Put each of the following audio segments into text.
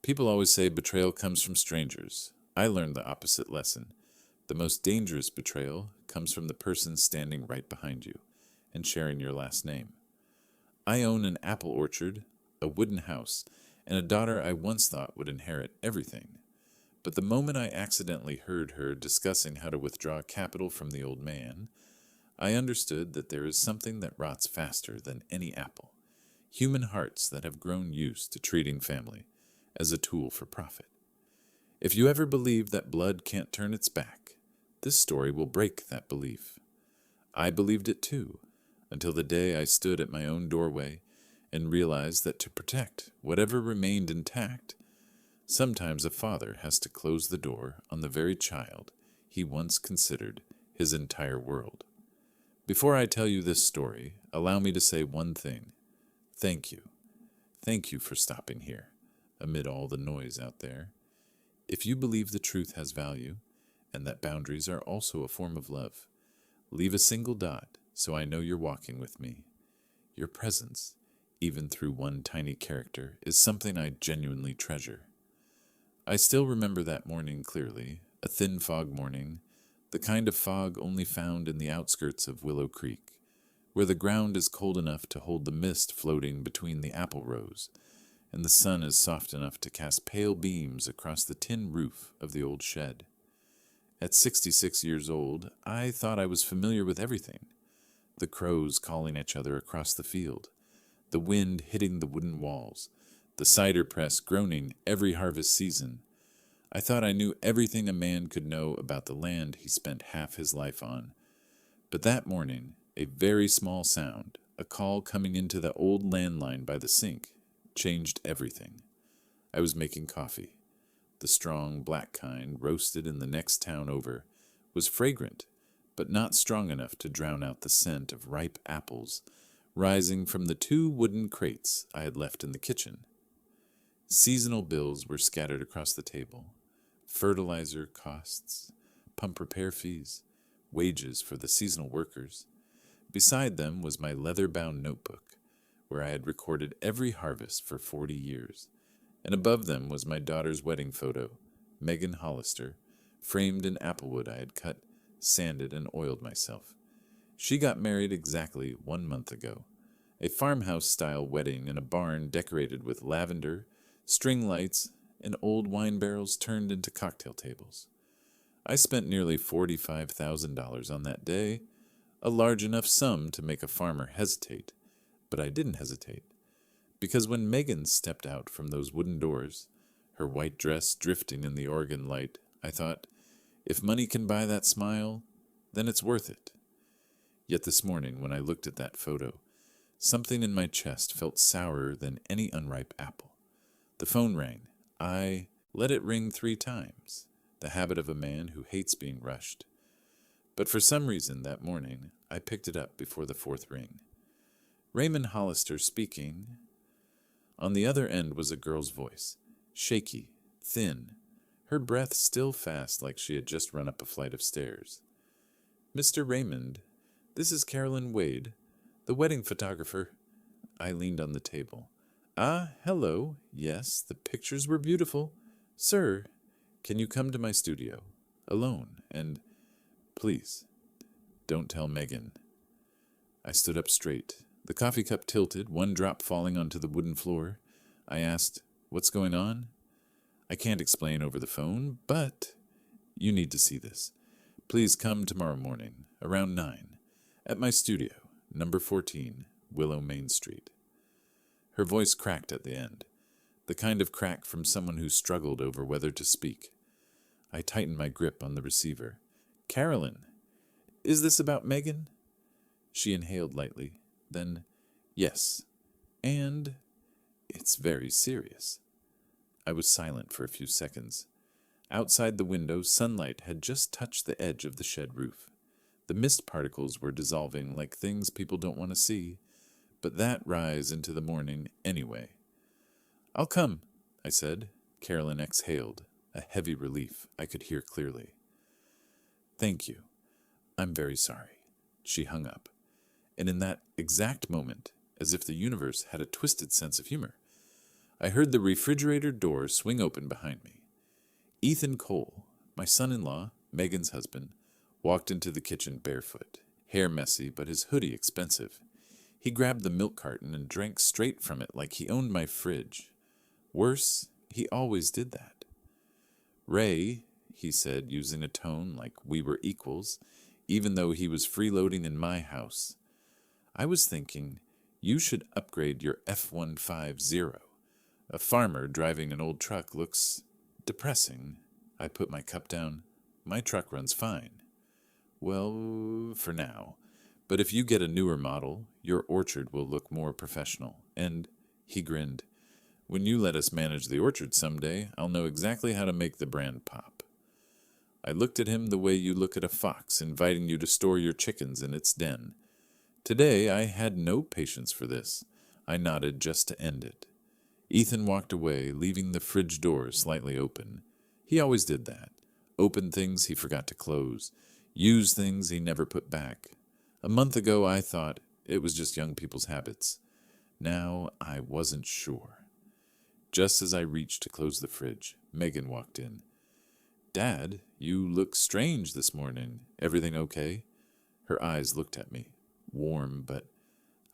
People always say betrayal comes from strangers. I learned the opposite lesson. The most dangerous betrayal comes from the person standing right behind you and sharing your last name. I own an apple orchard, a wooden house, and a daughter I once thought would inherit everything. But the moment I accidentally heard her discussing how to withdraw capital from the old man, I understood that there is something that rots faster than any apple: human hearts that have grown used to treating family as a tool for profit. If you ever believe that blood can't turn its back, this story will break that belief. I believed it too, until the day I stood at my own doorway and realized that to protect whatever remained intact, sometimes a father has to close the door on the very child he once considered his entire world. Before I tell you this story, allow me to say one thing. Thank you. Thank you for stopping here, amid all the noise out there. If you believe the truth has value, and that boundaries are also a form of love, leave a single dot so I know you're walking with me. Your presence, even through one tiny character, is something I genuinely treasure. I still remember that morning clearly, a thin fog morning, the kind of fog only found in the outskirts of Willow Creek, where the ground is cold enough to hold the mist floating between the apple rows, and the sun is soft enough to cast pale beams across the tin roof of the old shed. At 66 years old, I thought I was familiar with everything. The crows calling each other across the field, the wind hitting the wooden walls, the cider press groaning every harvest season. I thought I knew everything a man could know about the land he spent half his life on. But that morning, a very small sound, a call coming into the old landline by the sink, changed everything. I was making coffee. The strong, black kind, roasted in the next town over, was fragrant, but not strong enough to drown out the scent of ripe apples rising from the 2 wooden crates I had left in the kitchen. Seasonal bills were scattered across the table: fertilizer costs, pump repair fees, wages for the seasonal workers. Beside them was my leather-bound notebook, where I had recorded every harvest for 40 years, and above them was my daughter's wedding photo, Megan Hollister, framed in applewood I had cut, sanded, and oiled myself. She got married exactly 1 month ago, a farmhouse-style wedding in a barn decorated with lavender, string lights, and old wine barrels turned into cocktail tables. I spent nearly $45,000 on that day, a large enough sum to make a farmer hesitate, but I didn't hesitate, because when Megan stepped out from those wooden doors, her white dress drifting in the Oregon light, I thought, if money can buy that smile, then it's worth it. Yet this morning, when I looked at that photo, something in my chest felt sourer than any unripe apple. The phone rang. I let it ring 3 times, the habit of a man who hates being rushed. But for some reason that morning, I picked it up before the 4th ring. Raymond Hollister speaking. On the other end was a girl's voice, shaky, thin, her breath still fast like she had just run up a flight of stairs. "Mr. Raymond, this is Carolyn Wade, the wedding photographer." I leaned on the table. "Ah, hello. Yes, the pictures were beautiful. Sir, can you come to my studio? Alone, and please, don't tell Megan." I stood up straight, the coffee cup tilted, one drop falling onto the wooden floor. I asked, "What's going on?" "I can't explain over the phone, but you need to see this. Please come tomorrow morning, around 9, at my studio, number 14, Willow Main Street." Her voice cracked at the end, the kind of crack from someone who struggled over whether to speak. I tightened my grip on the receiver. "Carolyn, is this about Megan?" She inhaled lightly. Then, "Yes, and it's very serious." I was silent for a few seconds. Outside the window, sunlight had just touched the edge of the shed roof. The mist particles were dissolving like things people don't want to see, but that rise into the morning anyway. "I'll come," I said. Carolyn exhaled, a heavy relief I could hear clearly. "Thank you. I'm very sorry." She hung up. And in that exact moment, as if the universe had a twisted sense of humor, I heard the refrigerator door swing open behind me. Ethan Cole, my son-in-law, Megan's husband, walked into the kitchen barefoot, hair messy but his hoodie expensive. He grabbed the milk carton and drank straight from it like he owned my fridge. Worse, he always did that. "Ray," he said, using a tone like we were equals, even though he was freeloading in my house. I was thinking, you should upgrade your F-150. A farmer driving an old truck looks depressing. I put my cup down. My truck runs fine. Well, for now. But if you get a newer model, your orchard will look more professional. And, he grinned, when you let us manage the orchard someday, I'll know exactly how to make the brand pop. I looked at him the way you look at a fox inviting you to store your chickens in its den. Today I had no patience for this. I nodded just to end it. Ethan walked away, leaving the fridge door slightly open. He always did that. Open things he forgot to close. Use things he never put back. A month ago I thought it was just young people's habits. Now I wasn't sure. Just as I reached to close the fridge, Megan walked in. "Dad, you look strange this morning. Everything okay?" Her eyes looked at me, warm, but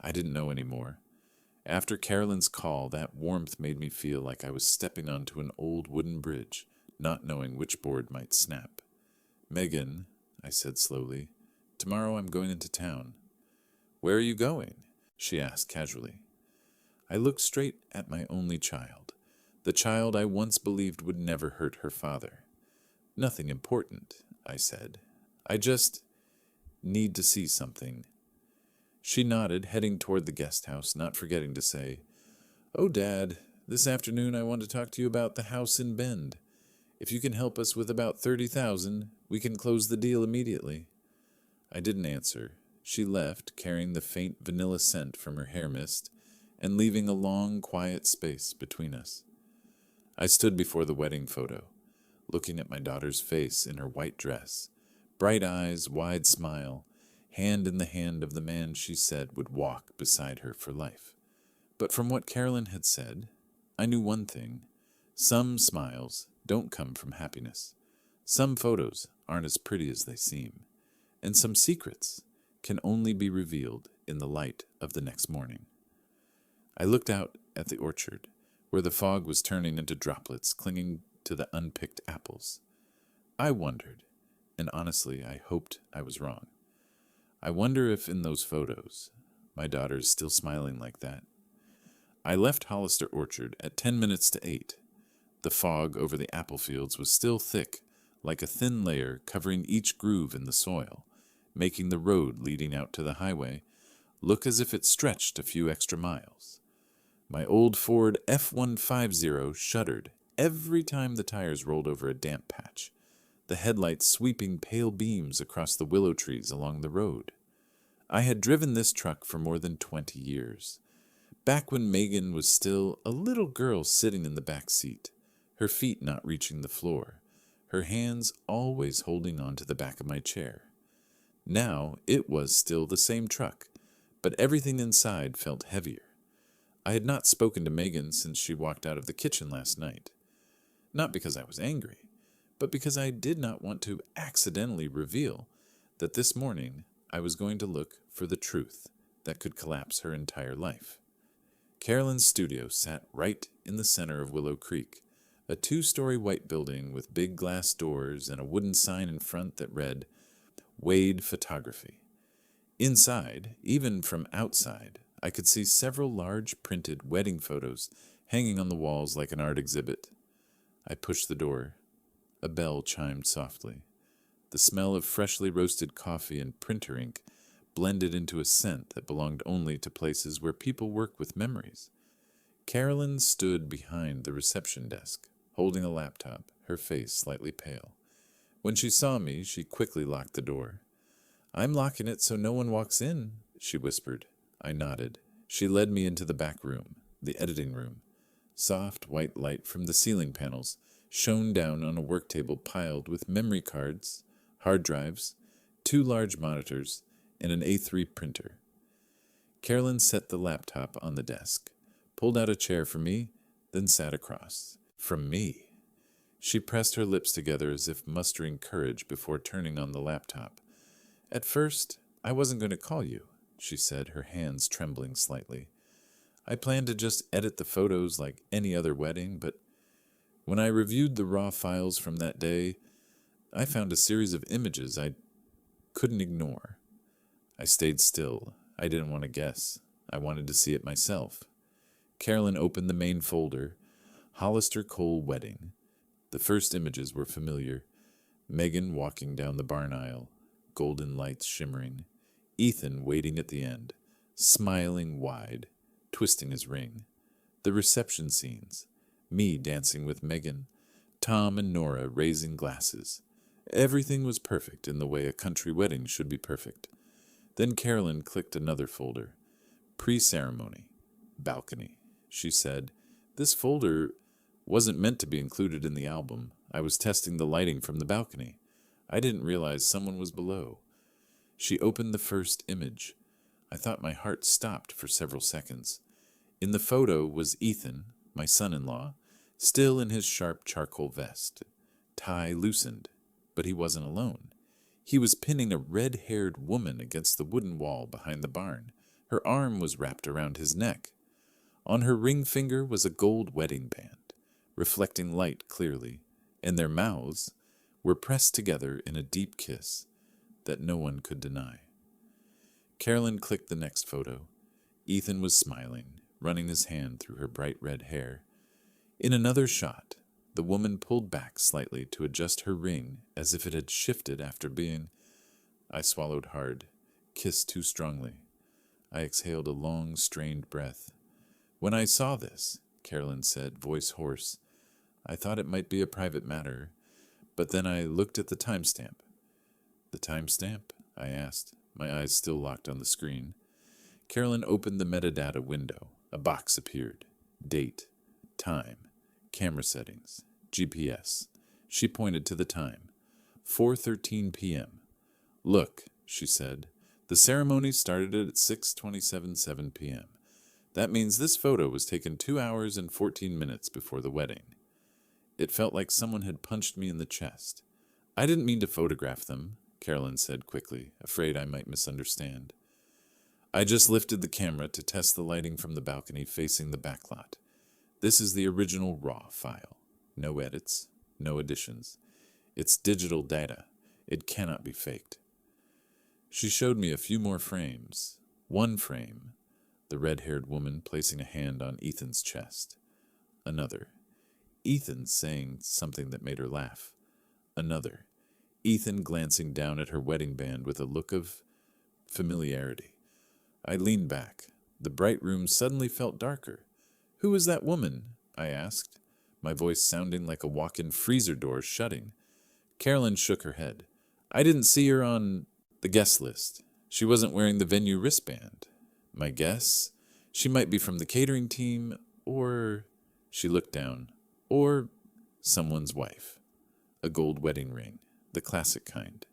I didn't know anymore. After Carolyn's call, that warmth made me feel like I was stepping onto an old wooden bridge, not knowing which board might snap. "Megan," I said slowly, "tomorrow I'm going into town." "Where are you going?" she asked casually. I looked straight at my only child, the child I once believed would never hurt her father. "Nothing important," I said. "I just need to see something." She nodded, heading toward the guest house, not forgetting to say, "Oh, Dad, this afternoon I want to talk to you about the house in Bend. If you can help us with about $30,000, we can close the deal immediately." I didn't answer. She left, carrying the faint vanilla scent from her hair mist, and leaving a long, quiet space between us. I stood before the wedding photo, looking at my daughter's face in her white dress, bright eyes, wide smile, hand in the hand of the man she said would walk beside her for life. But from what Carolyn had said, I knew one thing. Some smiles don't come from happiness. Some photos aren't as pretty as they seem. And some secrets can only be revealed in the light of the next morning. I looked out at the orchard, where the fog was turning into droplets clinging to the unpicked apples. I wondered, and honestly I hoped I was wrong. I wonder if in those photos, my daughter's still smiling like that. I left Hollister Orchard at 10 minutes to 8. The fog over the apple fields was still thick, like a thin layer covering each groove in the soil, making the road leading out to the highway look as if it stretched a few extra miles. My old Ford F-150 shuddered every time the tires rolled over a damp patch, the headlights sweeping pale beams across the willow trees along the road. I had driven this truck for more than 20 years, back when Megan was still a little girl sitting in the back seat, her feet not reaching the floor, her hands always holding on to the back of my chair. Now it was still the same truck, but everything inside felt heavier. I had not spoken to Megan since she walked out of the kitchen last night. Not because I was angry, but because I did not want to accidentally reveal that this morning I was going to look for the truth that could collapse her entire life. Carolyn's studio sat right in the center of Willow Creek, a 2-story white building with big glass doors and a wooden sign in front that read, "Wade Photography." Inside, even from outside, I could see several large printed wedding photos hanging on the walls like an art exhibit. I pushed the door. A bell chimed softly. The smell of freshly roasted coffee and printer ink blended into a scent that belonged only to places where people work with memories. Carolyn stood behind the reception desk, holding a laptop, her face slightly pale. When she saw me, she quickly locked the door. "I'm locking it so no one walks in," she whispered. I nodded. She led me into the back room, the editing room. Soft white light from the ceiling panels shone down on a work table piled with memory cards, hard drives, 2 large monitors, and an A3 printer. Carolyn set the laptop on the desk, pulled out a chair for me, then sat across. From me. She pressed her lips together as if mustering courage before turning on the laptop. At first, I wasn't going to call you, she said, her hands trembling slightly. I planned to just edit the photos like any other wedding, but when I reviewed the raw files from that day, I found a series of images I couldn't ignore. I stayed still. I didn't want to guess. I wanted to see it myself. Carolyn opened the main folder, Hollister Cole Wedding. The first images were familiar. Megan walking down the barn aisle, golden lights shimmering. Ethan waiting at the end, smiling wide, twisting his ring. The reception scenes. Me dancing with Megan. Tom and Nora raising glasses. Everything was perfect in the way a country wedding should be perfect. Then Carolyn clicked another folder. Pre-ceremony. Balcony. She said, "This folder wasn't meant to be included in the album. I was testing the lighting from the balcony. I didn't realize someone was below." She opened the first image. I thought my heart stopped for several seconds. In the photo was Ethan, my son-in-law, still in his sharp charcoal vest. Tie loosened, but he wasn't alone. He was pinning a red-haired woman against the wooden wall behind the barn. Her arm was wrapped around his neck. On her ring finger was a gold wedding band, reflecting light clearly, and their mouths were pressed together in a deep kiss that no one could deny. Carolyn clicked the next photo. Ethan was smiling, running his hand through her bright red hair. In another shot, the woman pulled back slightly to adjust her ring as if it had shifted after being... I swallowed hard, kissed too strongly. I exhaled a long, strained breath. "When I saw this," Carolyn said, voice hoarse, "I thought it might be a private matter, but then I looked at the timestamp." "The timestamp?" I asked, my eyes still locked on the screen. Carolyn opened the metadata window. A box appeared. Date, time, camera settings, GPS. She pointed to the time. 4:13 p.m. "Look," she said, "the ceremony started at 6:27 p.m. That means this photo was taken 2 hours and 14 minutes before the wedding." It felt like someone had punched me in the chest. "I didn't mean to photograph them," Carolyn said quickly, afraid I might misunderstand. "I just lifted the camera to test the lighting from the balcony facing the backlot. This is the original RAW file. No edits, no additions. It's digital data. It cannot be faked." She showed me a few more frames. One frame, the red-haired woman placing a hand on Ethan's chest. Another, Ethan saying something that made her laugh. Another, Ethan glancing down at her wedding band with a look of familiarity. I leaned back. The bright room suddenly felt darker. "Who is that woman?" I asked, my voice sounding like a walk-in freezer door shutting. Carolyn shook her head. "I didn't see her on the guest list. She wasn't wearing the venue wristband. My guess? She might be from the catering team, or..." She looked down. "Or someone's wife. A gold wedding ring, the classic kind."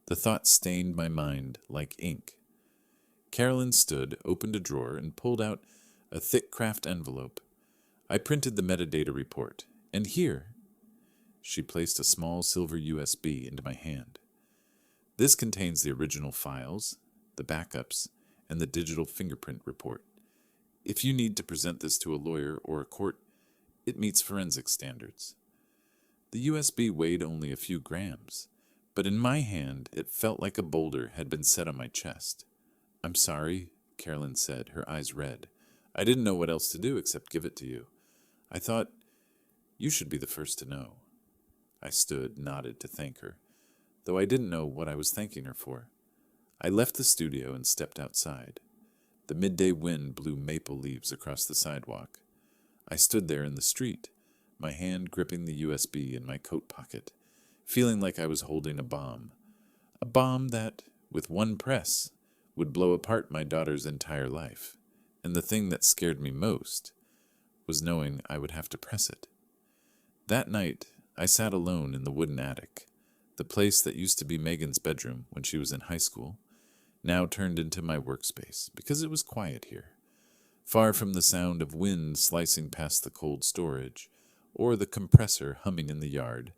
The thought stained my mind like ink. Carolyn stood, opened a drawer, and pulled out a thick craft envelope. I printed the metadata report, and here... She placed a small silver USB into my hand. "This contains the original files, the backups, and the digital fingerprint report. If you need to present this to a lawyer or a court, it meets forensic standards." The USB weighed only a few grams, but in my hand it felt like a boulder had been set on my chest. "I'm sorry," Carolyn said, her eyes red. "I didn't know what else to do except give it to you. I thought you should be the first to know." I stood, nodded to thank her, though I didn't know what I was thanking her for. I left the studio and stepped outside. The midday wind blew maple leaves across the sidewalk. I stood there in the street, my hand gripping the USB in my coat pocket, feeling like I was holding a bomb. A bomb that, with one press, would blow apart my daughter's entire life. And the thing that scared me most was knowing I would have to press it. That night, I sat alone in the wooden attic, the place that used to be Megan's bedroom when she was in high school, now turned into my workspace because it was quiet here. far from the sound of wind slicing past the cold storage, or the compressor humming in the yard.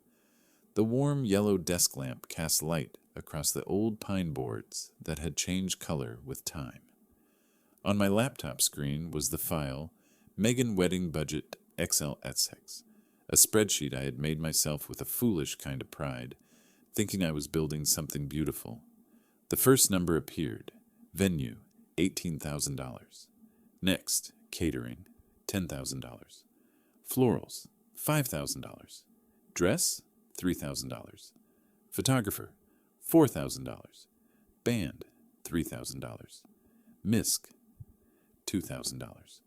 The warm yellow desk lamp cast light across the old pine boards that had changed color with time. On my laptop screen was the file, Megan Wedding Budget XLSX, a spreadsheet I had made myself with a foolish kind of pride, thinking I was building something beautiful. The first number appeared. Venue, $18,000. Next, catering, $10,000. Florals, $5,000. Dress, $3,000. Photographer, $4,000. Band, $3,000. Misc, $2,000.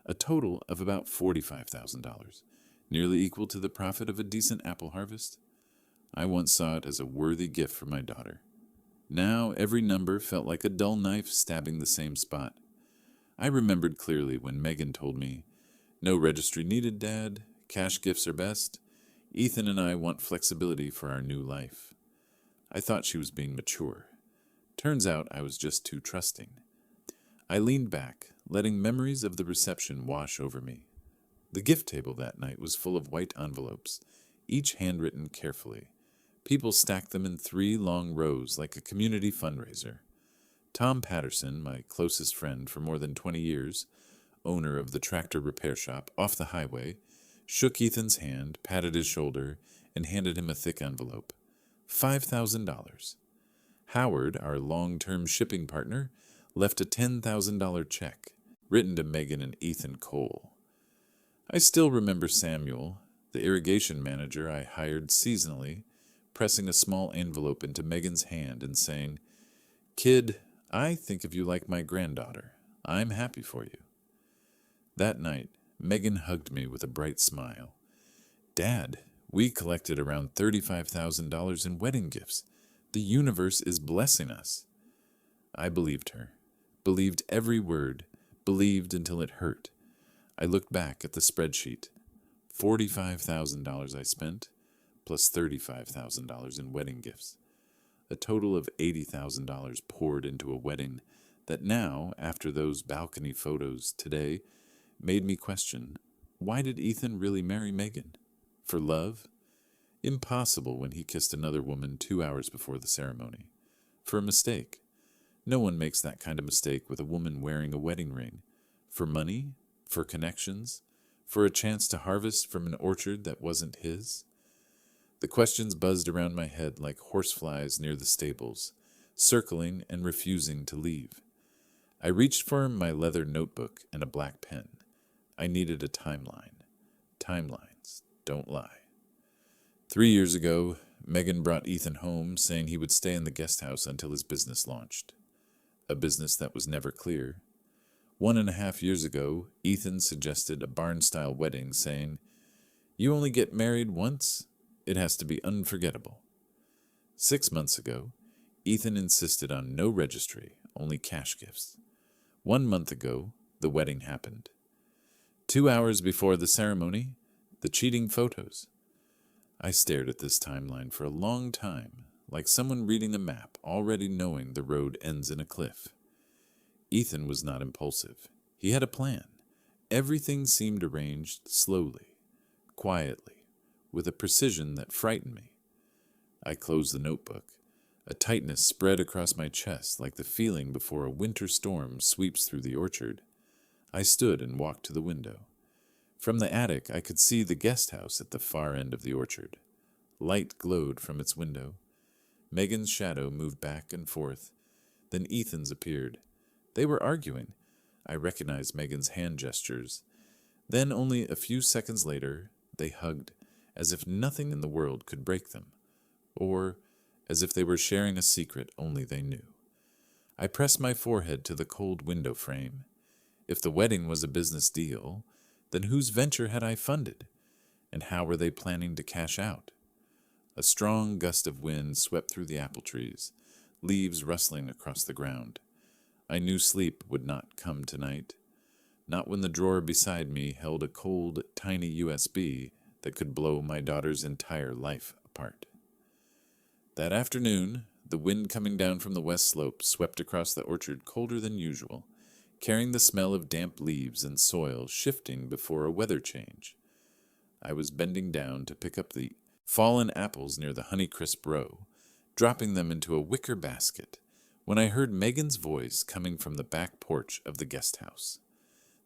A total of about $45,000, nearly equal to the profit of a decent apple harvest. I once saw it as a worthy gift for my daughter. Now every number felt like a dull knife stabbing the same spot. I remembered clearly when Megan told me, "No registry needed, Dad. Cash gifts are best. Ethan and I want flexibility for our new life." I thought she was being mature. Turns out I was just too trusting. I leaned back, letting memories of the reception wash over me. The gift table that night was full of white envelopes, each handwritten carefully. People stacked them in 3 long rows like a community fundraiser. Tom Patterson, my closest friend for more than 20 years, owner of the tractor repair shop off the highway, shook Ethan's hand, patted his shoulder, and handed him a thick envelope. $5,000. Howard, our long-term shipping partner, left a $10,000 check, written to Megan and Ethan Cole. I still remember Samuel, the irrigation manager I hired seasonally, pressing a small envelope into Megan's hand and saying, "Kid, I think of you like my granddaughter. I'm happy for you." That night, Megan hugged me with a bright smile. "Dad, we collected around $35,000 in wedding gifts. The universe is blessing us." I believed her, believed every word, believed until it hurt. I looked back at the spreadsheet. $45,000 I spent, plus $35,000 in wedding gifts. A total of $80,000 poured into a wedding that now, after those balcony photos today, made me question, why did Ethan really marry Megan? For love? Impossible when he kissed another woman 2 hours before the ceremony. For a mistake. No one makes that kind of mistake with a woman wearing a wedding ring. For money? For connections? For a chance to harvest from an orchard that wasn't his? The questions buzzed around my head like horseflies near the stables, circling and refusing to leave. I reached for my leather notebook and a black pen. I needed a timeline. Timelines don't lie. 3 years ago, Megan brought Ethan home, saying he would stay in the guest house until his business launched. A business that was never clear. 1.5 years ago, Ethan suggested a barn-style wedding, saying, "You only get married once. It has to be unforgettable." 6 months ago, Ethan insisted on no registry, only cash gifts. 1 month ago, the wedding happened. 2 hours before the ceremony, the cheating photos. I stared at this timeline for a long time, like someone reading a map, already knowing the road ends in a cliff. Ethan was not impulsive. He had a plan. Everything seemed arranged slowly, quietly, with a precision that frightened me. I closed the notebook. A tightness spread across my chest like the feeling before a winter storm sweeps through the orchard. I stood and walked to the window. From the attic, I could see the guest house at the far end of the orchard. Light glowed from its window. Megan's shadow moved back and forth. Then Ethan's appeared. They were arguing. I recognized Megan's hand gestures. Then, only a few seconds later, they hugged, as if nothing in the world could break them, or as if they were sharing a secret only they knew. I pressed my forehead to the cold window frame. If the wedding was a business deal, then whose venture had I funded? And how were they planning to cash out? A strong gust of wind swept through the apple trees, leaves rustling across the ground. I knew sleep would not come tonight. Not when the drawer beside me held a cold, tiny USB that could blow my daughter's entire life apart. That afternoon, the wind coming down from the west slope swept across the orchard colder than usual. carrying the smell of damp leaves and soil shifting before a weather change. I was bending down to pick up the fallen apples near the Honeycrisp row, dropping them into a wicker basket, when I heard Megan's voice coming from the back porch of the guest house.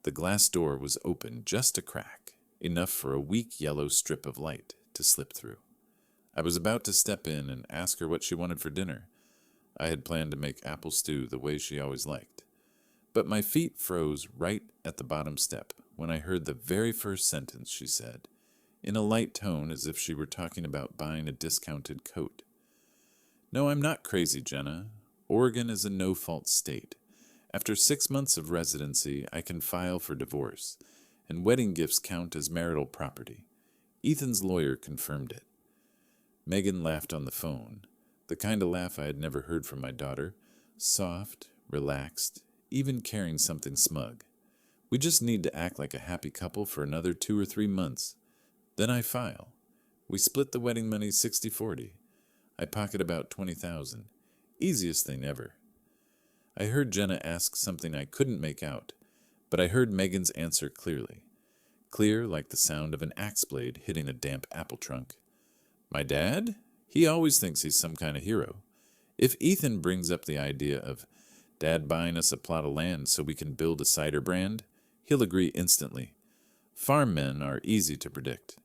The glass door was open just a crack, enough for a weak yellow strip of light to slip through. I was about to step in and ask her what she wanted for dinner. I had planned to make apple stew the way she always liked. But my feet froze right at the bottom step when I heard the very first sentence she said, in a light tone as if she were talking about buying a discounted coat. "No, I'm not crazy, Jenna. Oregon is a no-fault state. After 6 months of residency, I can file for divorce, and wedding gifts count as marital property. Ethan's lawyer confirmed it." Megan laughed on the phone, the kind of laugh I had never heard from my daughter, soft, relaxed, even carrying something smug. "We just need to act like a happy couple for another 2 or 3 months. Then I file. We split the wedding money 60-40. I pocket about $20,000. Easiest thing ever." I heard Jenna ask something I couldn't make out, but I heard Megan's answer clearly. Clear like the sound of an axe blade hitting a damp apple trunk. "My dad? He always thinks he's some kind of hero. If Ethan brings up the idea of Dad buying us a plot of land so we can build a cider brand, he'll agree instantly. Farm men are easy to predict.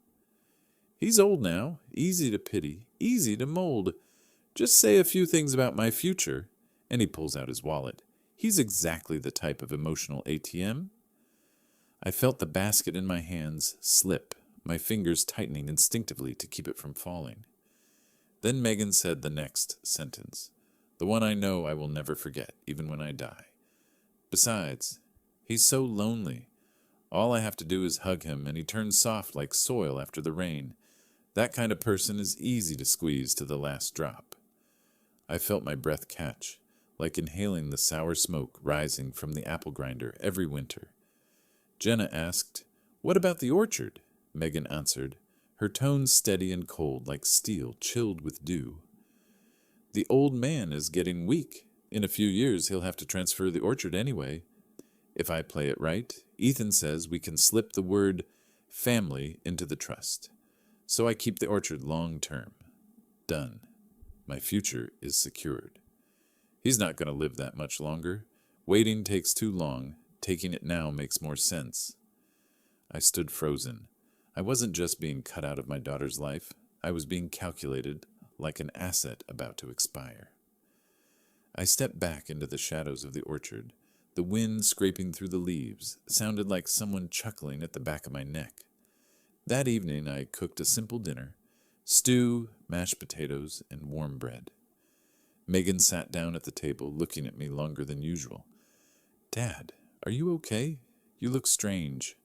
He's old now, easy to pity, easy to mold. Just say a few things about my future," and he pulls out his wallet. "He's exactly the type of emotional ATM." I felt the basket in my hands slip, my fingers tightening instinctively to keep it from falling. Then Megan said the next sentence, the one I know I will never forget, even when I die. "Besides, he's so lonely. All I have to do is hug him, and he turns soft like soil after the rain. That kind of person is easy to squeeze to the last drop." I felt my breath catch, like inhaling the sour smoke rising from the apple grinder every winter. Jenna asked, "What about the orchard?" Megan answered, her tone steady and cold like steel chilled with dew. "The old man is getting weak. In a few years he'll have to transfer the orchard anyway. If I play it right, Ethan says we can slip the word family into the trust. So I keep the orchard long term. Done. My future is secured. He's not going to live that much longer. Waiting takes too long. Taking it now makes more sense." I stood frozen. I wasn't just being cut out of my daughter's life. I was being calculated like an asset about to expire. I stepped back into the shadows of the orchard. The wind scraping through the leaves sounded like someone chuckling at the back of my neck. That evening I cooked a simple dinner: stew, mashed potatoes, and warm bread. Megan sat down at the table, looking at me longer than usual. "Dad, are you okay? You look strange."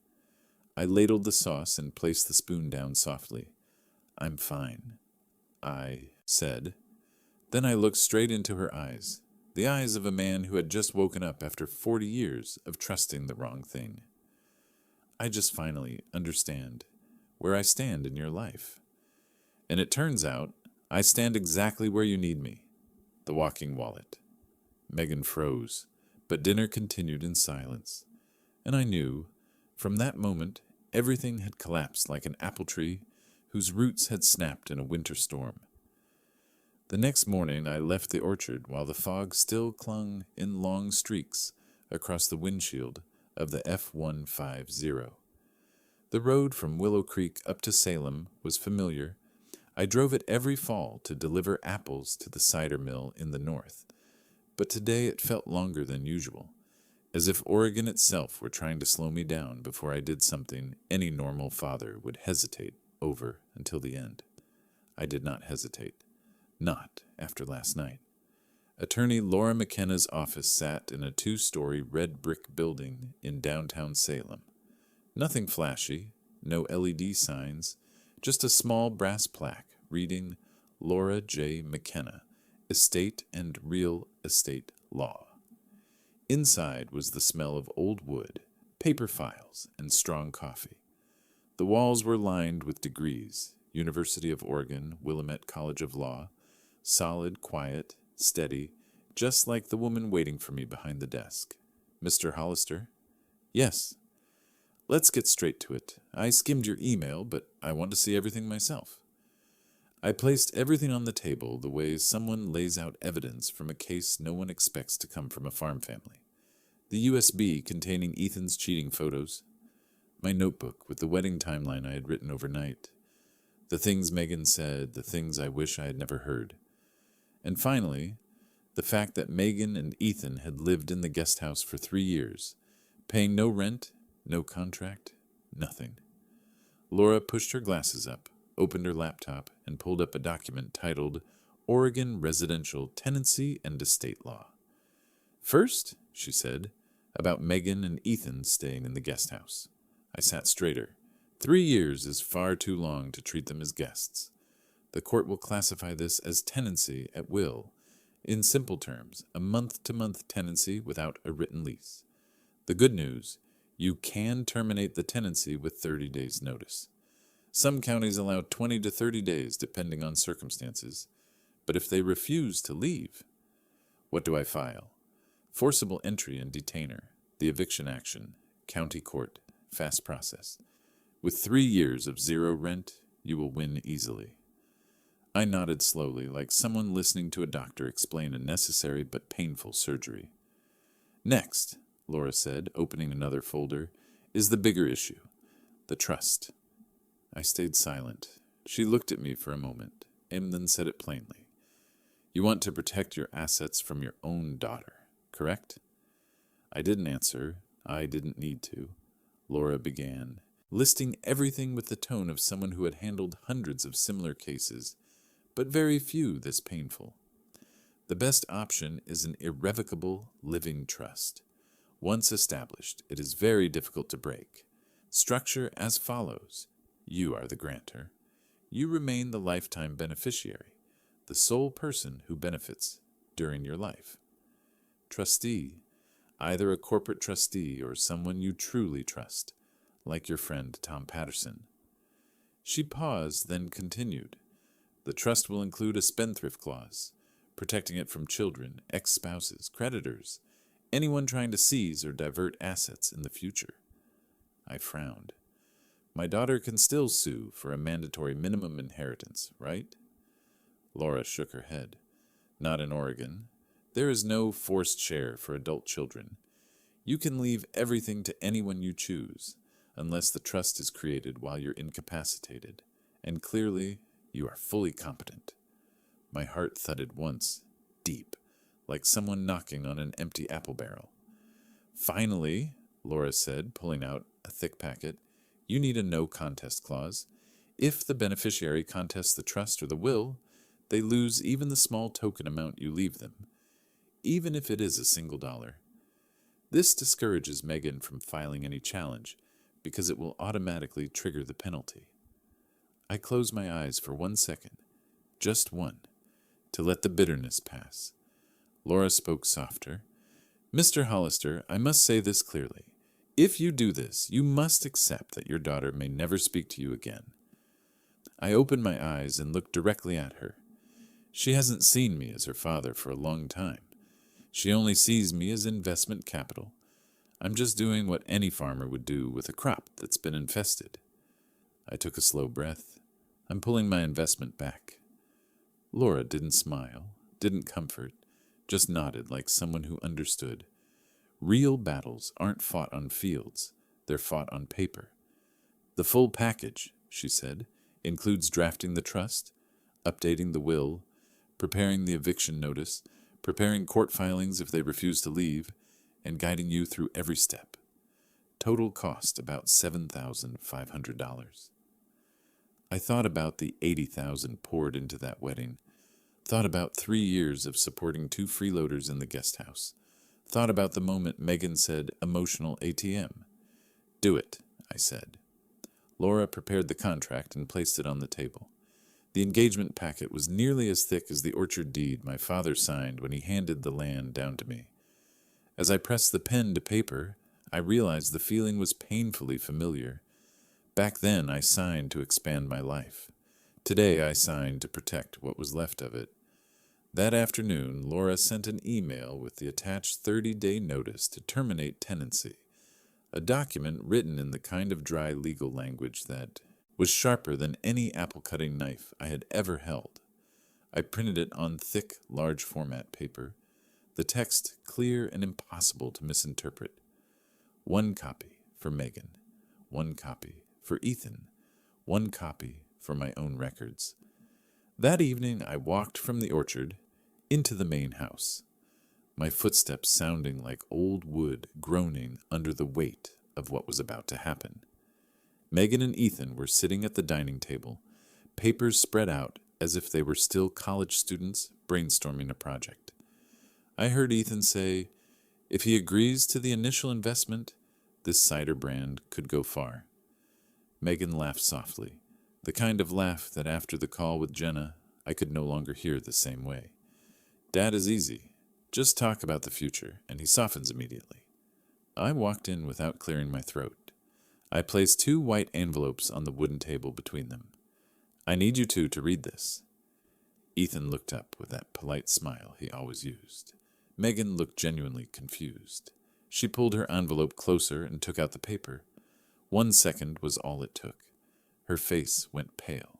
I ladled the sauce and placed the spoon down softly. "I'm fine," I said. Then I looked straight into her eyes, the eyes of a man who had just woken up after 40 years of trusting the wrong thing. "I just finally understand where I stand in your life. And it turns out I stand exactly where you need me, the walking wallet." Megan froze, but dinner continued in silence, and I knew, from that moment, everything had collapsed like an apple tree whose roots had snapped in a winter storm. The next morning I left the orchard while the fog still clung in long streaks across the windshield of the F-150. The road from Willow Creek up to Salem was familiar. I drove it every fall to deliver apples to the cider mill in the north, but today it felt longer than usual, as if Oregon itself were trying to slow me down before I did something any normal father would hesitate over until the end. I did not hesitate. Not after last night. Attorney Laura McKenna's office sat in a 2-story red brick building in downtown Salem. Nothing flashy, no LED signs, just a small brass plaque reading Laura J. McKenna, Estate and Real Estate Law. Inside was the smell of old wood, paper files, and strong coffee. The walls were lined with degrees: University of Oregon, Willamette College of Law, solid, quiet, steady, just like the woman waiting for me behind the desk, Mr. Hollister? Yes. Let's get straight to it. I skimmed your email, but I want to see everything myself. I placed everything on the table the way someone lays out evidence from a case no one expects to come from a farm family. The USB containing Ethan's cheating photos, my notebook with the wedding timeline I had written overnight, the things Megan said, the things I wish I had never heard, and finally, the fact that Megan and Ethan had lived in the guest house for 3 years, paying no rent, no contract, nothing. Laura pushed her glasses up, opened her laptop, and pulled up a document titled Oregon Residential Tenancy and Estate Law. First, she said, about Megan and Ethan staying in the guest house. I sat straighter. 3 years is far too long to treat them as guests. The court will classify this as tenancy at will. In simple terms, a month-to-month tenancy without a written lease. The good news, you can terminate the tenancy with 30 days' notice. Some counties allow 20 to 30 days depending on circumstances, but if they refuse to leave, what do I file? Forcible entry and detainer, the eviction action, county court, fast process. With 3 years of zero rent, you will win easily. I nodded slowly, like someone listening to a doctor explain a necessary but painful surgery. Next, Laura said, opening another folder, is the bigger issue, the trust. I stayed silent. She looked at me for a moment, and then said it plainly. You want to protect your assets from your own daughter, correct? I didn't answer. I didn't need to. Laura began, listing everything with the tone of someone who had handled hundreds of similar cases, but very few this painful. The best option is an irrevocable living trust. Once established, it is very difficult to break. Structure as follows. You are the grantor. You remain the lifetime beneficiary, the sole person who benefits during your life. Trustee, either a corporate trustee or someone you truly trust, like your friend Tom Patterson. She paused, then continued. The trust will include a spendthrift clause, protecting it from children, ex-spouses, creditors, anyone trying to seize or divert assets in the future. I frowned. My daughter can still sue for a mandatory minimum inheritance, right? Laura shook her head. Not in Oregon. There is no forced share for adult children. You can leave everything to anyone you choose, unless the trust is created while you're incapacitated, and clearly you are fully competent. My heart thudded once, deep, like someone knocking on an empty apple barrel. Finally, Laura said, pulling out a thick packet, you need a no contest clause. If the beneficiary contests the trust or the will, they lose even the small token amount you leave them, even if it is a single dollar. This discourages Megan from filing any challenge, because it will automatically trigger the penalty. I closed my eyes for 1 second, just one, to let the bitterness pass. Laura spoke softer. Mr. Hollister, I must say this clearly. If you do this, you must accept that your daughter may never speak to you again. I opened my eyes and looked directly at her. She hasn't seen me as her father for a long time. She only sees me as investment capital. I'm just doing what any farmer would do with a crop that's been infested. I took a slow breath. I'm pulling my investment back. Laura didn't smile, didn't comfort, just nodded like someone who understood. Real battles aren't fought on fields, they're fought on paper. The full package, she said, includes drafting the trust, updating the will, preparing the eviction notice, preparing court filings if they refuse to leave, and guiding you through every step. Total cost about $7,500. I thought about the $80,000 poured into that wedding, thought about 3 years of supporting 2 freeloaders in the guest house, thought about the moment Megan said emotional ATM. Do it, I said. Laura prepared the contract and placed it on the table. The engagement packet was nearly as thick as the orchard deed my father signed when he handed the land down to me. As I pressed the pen to paper, I realized the feeling was painfully familiar. Back then, I signed to expand my life. Today, I signed to protect what was left of it. That afternoon, Laura sent an email with the attached 30-day notice to terminate tenancy, a document written in the kind of dry legal language that was sharper than any apple-cutting knife I had ever held. I printed it on thick, large format paper, the text clear and impossible to misinterpret. 1 copy for Megan, 1 copy for Ethan, 1 copy for my own records. That evening I walked from the orchard into the main house, my footsteps sounding like old wood groaning under the weight of what was about to happen. Megan and Ethan were sitting at the dining table, papers spread out as if they were still college students brainstorming a project. I heard Ethan say, if he agrees to the initial investment, this cider brand could go far. Megan laughed softly, the kind of laugh that after the call with Jenna, I could no longer hear the same way. Dad is easy. Just talk about the future, and he softens immediately. I walked in without clearing my throat. I placed 2 white envelopes on the wooden table between them. I need you two to read this. Ethan looked up with that polite smile he always used. Megan looked genuinely confused. She pulled her envelope closer and took out the paper. 1 second was all it took. Her face went pale,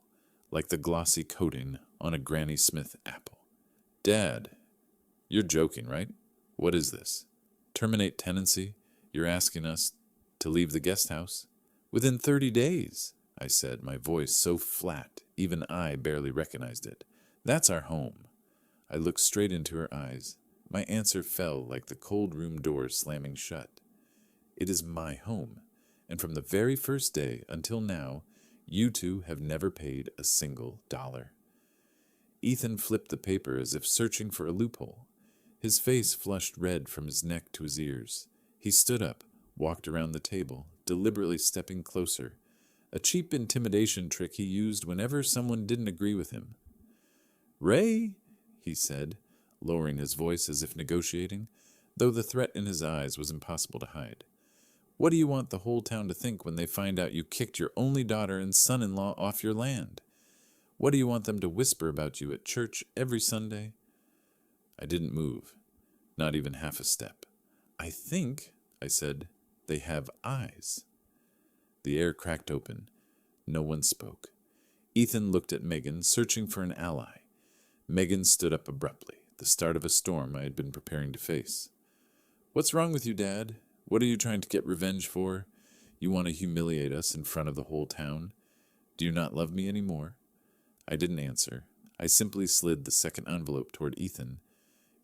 like the glossy coating on a Granny Smith apple. Dad, you're joking, right? What is this? Terminate tenancy? You're asking us to leave the guest house? Within 30 days, I said, my voice so flat even I barely recognized it. That's our home. I looked straight into her eyes. My answer fell like the cold room door slamming shut. It is my home, and from the very first day until now, you two have never paid a single dollar. Ethan flipped the paper as if searching for a loophole. His face flushed red from his neck to his ears. He stood up, walked around the table, deliberately stepping closer, a cheap intimidation trick he used whenever someone didn't agree with him. Ray, he said, lowering his voice as if negotiating, though the threat in his eyes was impossible to hide. What do you want the whole town to think when they find out you kicked your only daughter and son-in-law off your land? What do you want them to whisper about you at church every Sunday? I didn't move, not even half a step. I think, I said, they have eyes. The air cracked open. No one spoke. Ethan looked at Megan, searching for an ally. Megan stood up abruptly, the start of a storm I had been preparing to face. What's wrong with you, Dad? What are you trying to get revenge for? You want to humiliate us in front of the whole town? Do you not love me anymore? I didn't answer. I simply slid the second envelope toward Ethan.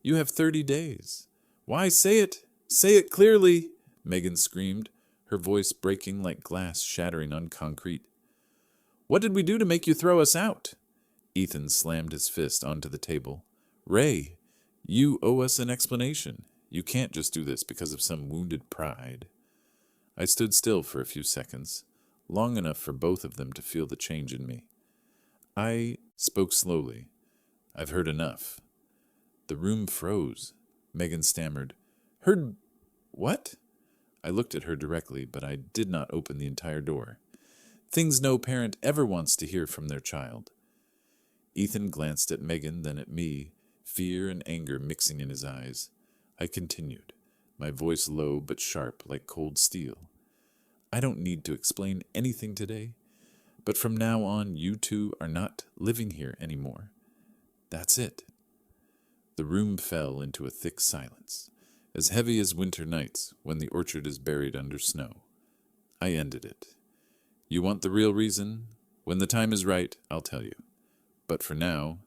You have 30 days. Why, say it! Say it clearly! Megan screamed, her voice breaking like glass shattering on concrete. What did we do to make you throw us out? Ethan slammed his fist onto the table. Ray, you owe us an explanation. You can't just do this because of some wounded pride. I stood still for a few seconds, long enough for both of them to feel the change in me. I spoke slowly. I've heard enough. The room froze. Megan stammered. Heard what? I looked at her directly, but I did not open the entire door. Things no parent ever wants to hear from their child. Ethan glanced at Megan, then at me, fear and anger mixing in his eyes. I continued, my voice low but sharp like cold steel. I don't need to explain anything today, but from now on you two are not living here anymore. That's it. The room fell into a thick silence, as heavy as winter nights when the orchard is buried under snow. I ended it. You want the real reason? When the time is right, I'll tell you. But for now,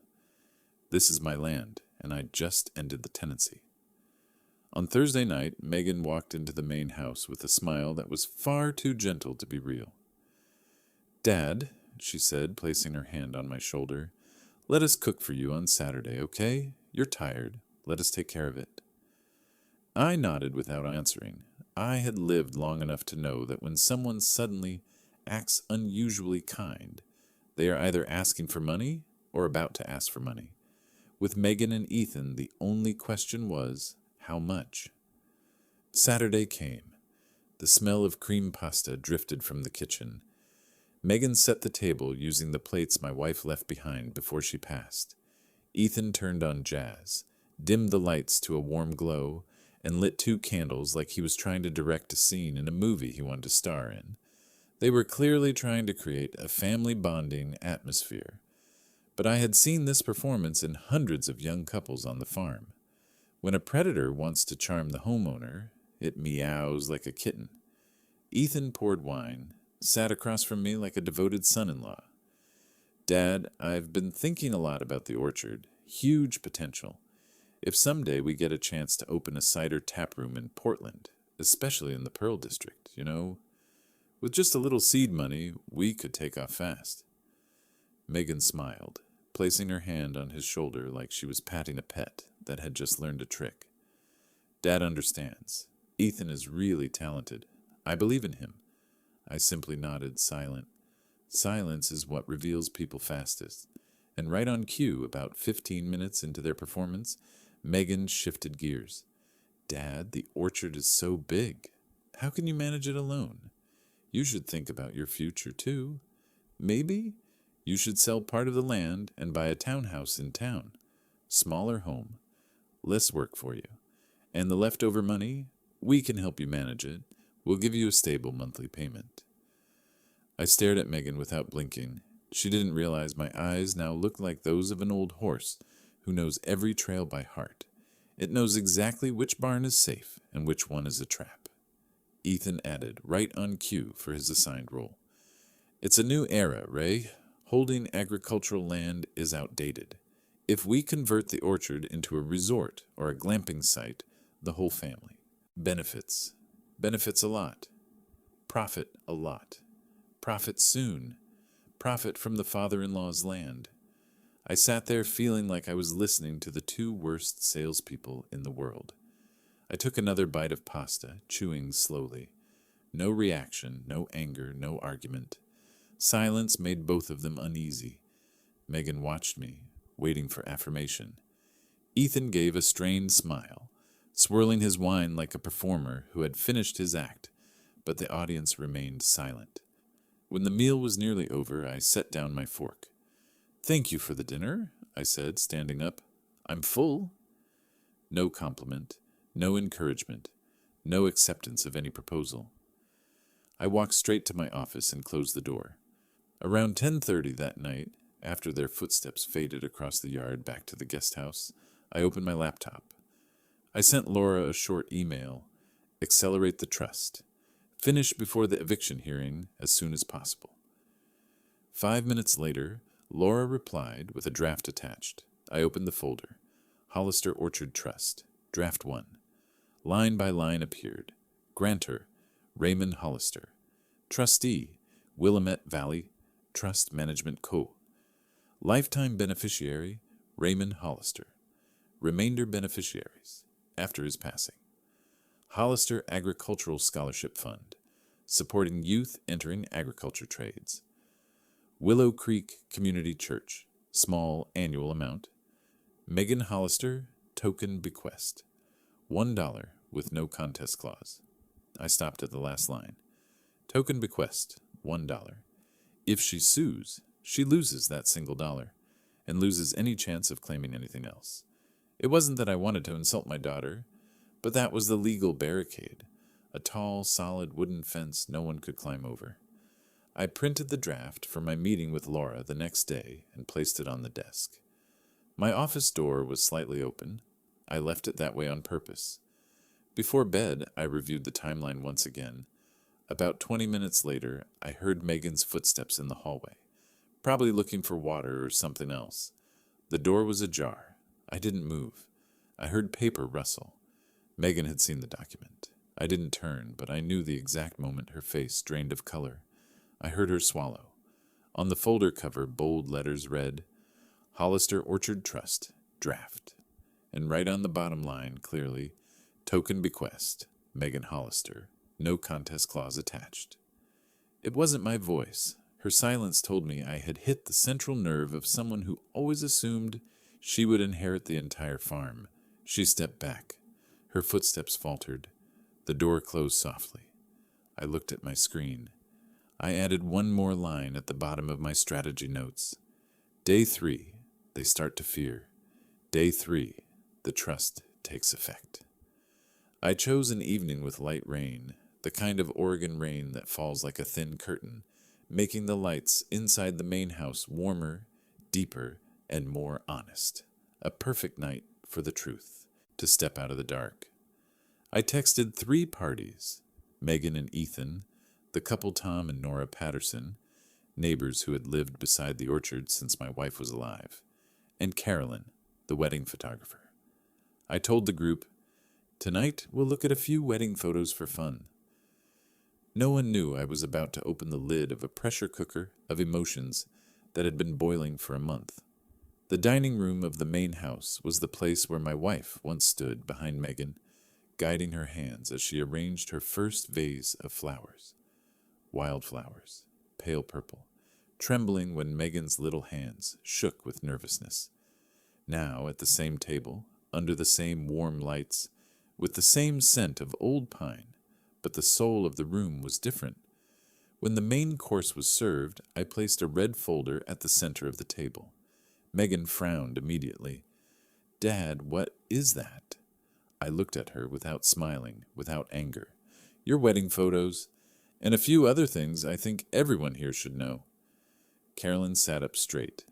this is my land, and I just ended the tenancy. On Thursday night, Megan walked into the main house with a smile that was far too gentle to be real. Dad, she said, placing her hand on my shoulder, let us cook for you on Saturday, okay? You're tired. Let us take care of it. I nodded without answering. I had lived long enough to know that when someone suddenly acts unusually kind, they are either asking for money or about to ask for money. With Megan and Ethan, the only question was, how much? Saturday came. The smell of cream pasta drifted from the kitchen. Megan set the table using the plates my wife left behind before she passed. Ethan turned on jazz, dimmed the lights to a warm glow, and lit 2 candles like he was trying to direct a scene in a movie he wanted to star in. They were clearly trying to create a family bonding atmosphere. But I had seen this performance in hundreds of young couples on the farm. When a predator wants to charm the homeowner, it meows like a kitten. Ethan poured wine, sat across from me like a devoted son-in-law. Dad, I've been thinking a lot about the orchard. Huge potential. If someday we get a chance to open a cider tap room in Portland, especially in the Pearl District, with just a little seed money, we could take off fast. Megan smiled, placing her hand on his shoulder like she was patting a pet that had just learned a trick. Dad understands. Ethan is really talented. I believe in him. I simply nodded, silent. Silence is what reveals people fastest. And right on cue, about 15 minutes into their performance, Megan shifted gears. Dad, the orchard is so big. How can you manage it alone? You should think about your future, too. Maybe you should sell part of the land and buy a townhouse in town. Smaller home. Less work for you. And the leftover money, we can help you manage it. We'll give you a stable monthly payment. I stared at Megan without blinking. She didn't realize my eyes now looked like those of an old horse who knows every trail by heart. It knows exactly which barn is safe and which one is a trap. Ethan added, right on cue for his assigned role. It's a new era, Ray. Holding agricultural land is outdated. If we convert the orchard into a resort or a glamping site, the whole family benefits. Benefits a lot. Profit a lot. Profit soon. Profit from the father-in-law's land. I sat there feeling like I was listening to the 2 worst salespeople in the world. I took another bite of pasta, chewing slowly. No reaction, no anger, no argument. Silence made both of them uneasy. Megan watched me, waiting for affirmation. Ethan gave a strained smile, swirling his wine like a performer who had finished his act, but the audience remained silent. When the meal was nearly over, I set down my fork. Thank you for the dinner, I said, standing up. I'm full. No compliment, no encouragement, no acceptance of any proposal. I walked straight to my office and closed the door. Around 10:30 that night, after their footsteps faded across the yard back to the guest house, I opened my laptop. I sent Laura a short email. Accelerate the trust. Finish before the eviction hearing as soon as possible. 5 minutes later, Laura replied with a draft attached. I opened the folder. Hollister Orchard Trust, Draft 1. Line by line appeared. Grantor, Raymond Hollister. Trustee, Willamette Valley Trust Management Co. Lifetime beneficiary, Raymond Hollister. Remainder beneficiaries, after his passing. Hollister Agricultural Scholarship Fund, supporting youth entering agriculture trades. Willow Creek Community Church, small annual amount. Megan Hollister, token bequest. $1 with no contest clause. I stopped at the last line. Token bequest, $1. If she sues, she loses that single dollar, and loses any chance of claiming anything else. It wasn't that I wanted to insult my daughter, but that was the legal barricade, a tall, solid wooden fence no one could climb over. I printed the draft for my meeting with Laura the next day and placed it on the desk. My office door was slightly open. I left it that way on purpose. Before bed, I reviewed the timeline once again. About 20 minutes later, I heard Megan's footsteps in the hallway, probably looking for water or something else. The door was ajar. I didn't move. I heard paper rustle. Megan had seen the document. I didn't turn, but I knew the exact moment her face drained of color. I heard her swallow. On the folder cover, bold letters read, Hollister Orchard Trust, Draft. And right on the bottom line, clearly, Token Bequest, Megan Hollister. No contest clause attached. It wasn't my voice. Her silence told me I had hit the central nerve of someone who always assumed she would inherit the entire farm. She stepped back. Her footsteps faltered. The door closed softly. I looked at my screen. I added one more line at the bottom of my strategy notes. Day 3. They start to fear. Day 3. The trust takes effect. I chose an evening with light rain, the kind of Oregon rain that falls like a thin curtain, making the lights inside the main house warmer, deeper, and more honest. A perfect night for the truth, to step out of the dark. I texted 3 parties, Megan and Ethan, the couple Tom and Nora Patterson, neighbors who had lived beside the orchard since my wife was alive, and Carolyn, the wedding photographer. I told the group, "Tonight we'll look at a few wedding photos for fun." No one knew I was about to open the lid of a pressure cooker of emotions that had been boiling for a month. The dining room of the main house was the place where my wife once stood behind Megan, guiding her hands as she arranged her first vase of flowers. Wildflowers, pale purple, trembling when Megan's little hands shook with nervousness. Now, at the same table, under the same warm lights, with the same scent of old pine, but the soul of the room was different. When the main course was served, I placed a red folder at the center of the table. Megan frowned immediately. "Dad, what is that?" I looked at her without smiling, without anger. "Your wedding photos, and a few other things I think everyone here should know." Carolyn sat up straight.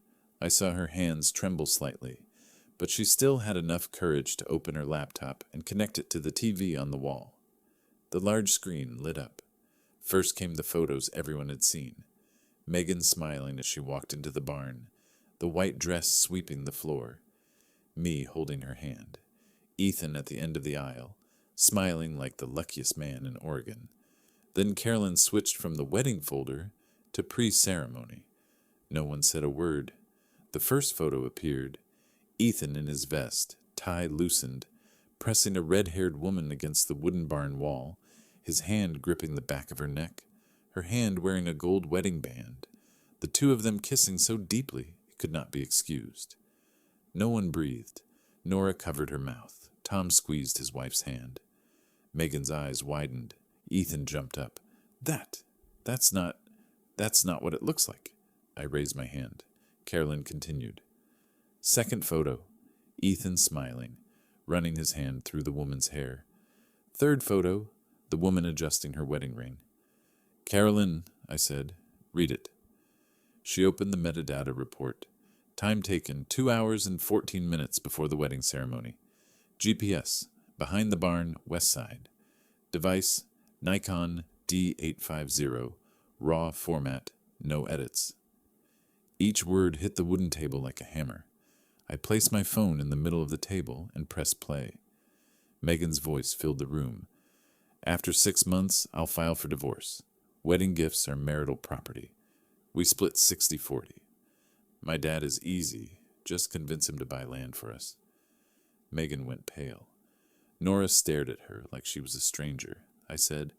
I saw her hands tremble slightly, but she still had enough courage to open her laptop and connect it to the TV on the wall. The large screen lit up. First came the photos everyone had seen. Megan smiling as she walked into the barn, the white dress sweeping the floor. Me holding her hand. Ethan at the end of the aisle, smiling like the luckiest man in Oregon. Then Carolyn switched from the wedding folder to pre-ceremony. No one said a word. The first photo appeared. Ethan in his vest, tie loosened, pressing a red-haired woman against the wooden barn wall, his hand gripping the back of her neck, her hand wearing a gold wedding band, the two of them kissing so deeply it could not be excused. No one breathed. Nora covered her mouth. Tom squeezed his wife's hand. Megan's eyes widened. Ethan jumped up. That's not what it looks like." I raised my hand. Carolyn continued. Second photo. Ethan smiling, running his hand through the woman's hair. Third photo. The woman adjusting her wedding ring. "Carolyn," I said, "read it." She opened the metadata report. Time taken 2 hours and 14 minutes before the wedding ceremony. GPS, behind the barn, west side. Device, Nikon D850, raw format, no edits. Each word hit the wooden table like a hammer. I placed my phone in the middle of the table and pressed play. Megan's voice filled the room. "After 6 months, I'll file for divorce. Wedding gifts are marital property. We split 60-40. My dad is easy. Just convince him to buy land for us." Megan went pale. Nora stared at her like she was a stranger. I said,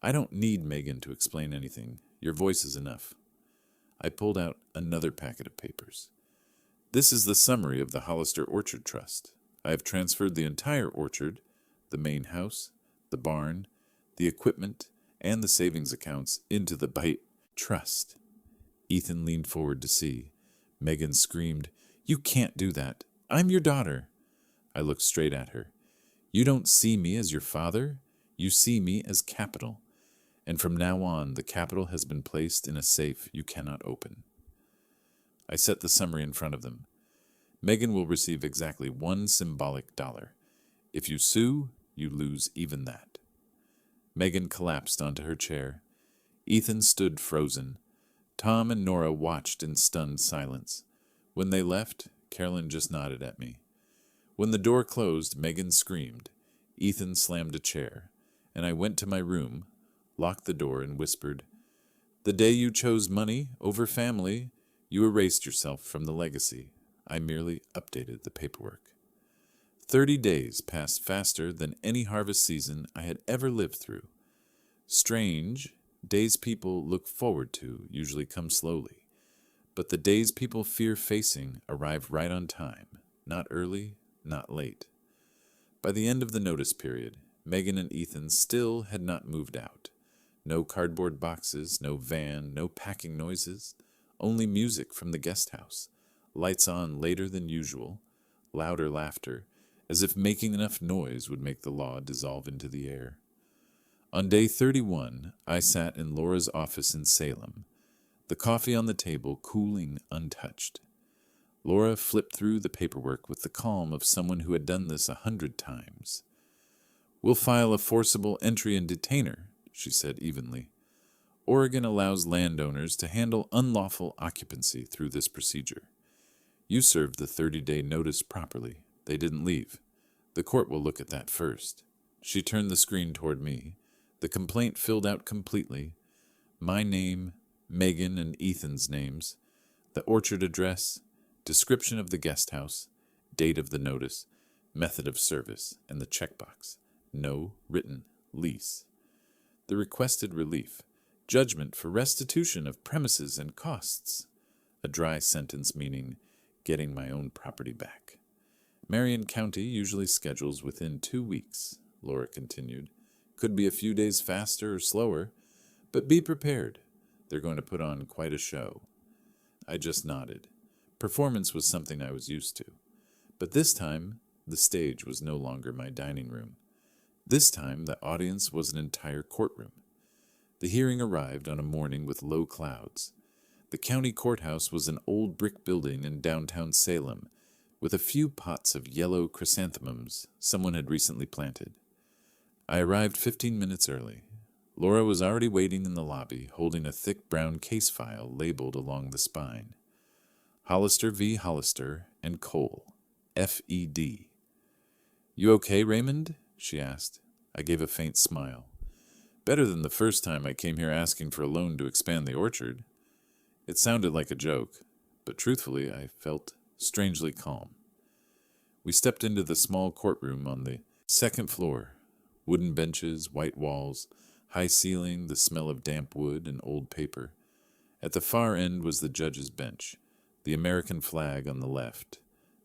"I don't need Megan to explain anything. Your voice is enough." I pulled out another packet of papers. "This is the summary of the Hollister Orchard Trust. I have transferred the entire orchard, the main house, the barn, the equipment, and the savings accounts into the Byte Trust." Ethan leaned forward to see. Megan screamed, "You can't do that. I'm your daughter." I looked straight at her. "You don't see me as your father. You see me as capital. And from now on, the capital has been placed in a safe you cannot open." I set the summary in front of them. "Megan will receive exactly $1 symbolic dollar. If you sue, you lose even that." Megan collapsed onto her chair. Ethan stood frozen. Tom and Nora watched in stunned silence. When they left, Carolyn just nodded at me. When the door closed, Megan screamed. Ethan slammed a chair, and I went to my room, locked the door, and whispered, "The day you chose money over family, you erased yourself from the legacy. I merely updated the paperwork." 30 days passed faster than any harvest season I had ever lived through. Strange, days people look forward to usually come slowly, but the days people fear facing arrive right on time, not early, not late. By the end of the notice period, Megan and Ethan still had not moved out. No cardboard boxes, no van, no packing noises, only music from the guest house, lights on later than usual, louder laughter, as if making enough noise would make the law dissolve into the air. On day 31, I sat in Laura's office in Salem, the coffee on the table cooling untouched. Laura flipped through the paperwork with the calm of someone who had done this 100 times. "We'll file a forcible entry and detainer," she said evenly. "Oregon allows landowners to handle unlawful occupancy through this procedure. You served the 30-day notice properly. They didn't leave. The court will look at that first." She turned the screen toward me. The complaint filled out completely. My name, Megan and Ethan's names, the orchard address, description of the guest house, date of the notice, method of service, and the checkbox. No written lease. The requested relief. Judgment for restitution of premises and costs. A dry sentence meaning getting my own property back. Marion County usually schedules within 2 weeks, Laura continued. Could be a few days faster or slower, but be prepared. They're going to put on quite a show. I just nodded. Performance was something I was used to. But this time, the stage was no longer my dining room. This time, the audience was an entire courtroom. The hearing arrived on a morning with low clouds. The county courthouse was an old brick building in downtown Salem, with a few pots of yellow chrysanthemums someone had recently planted. I arrived 15 minutes early. Laura was already waiting in the lobby, holding a thick brown case file labeled along the spine. Hollister v. Hollister and Cole, F.E.D. "You okay, Raymond?" she asked. I gave a faint smile. Better than the first time I came here asking for a loan to expand the orchard. It sounded like a joke, but truthfully I felt strangely calm. We stepped into the small courtroom on the second floor. Wooden benches, white walls, high ceiling, the smell of damp wood and old paper. At the far end was the judge's bench, the American flag on the left,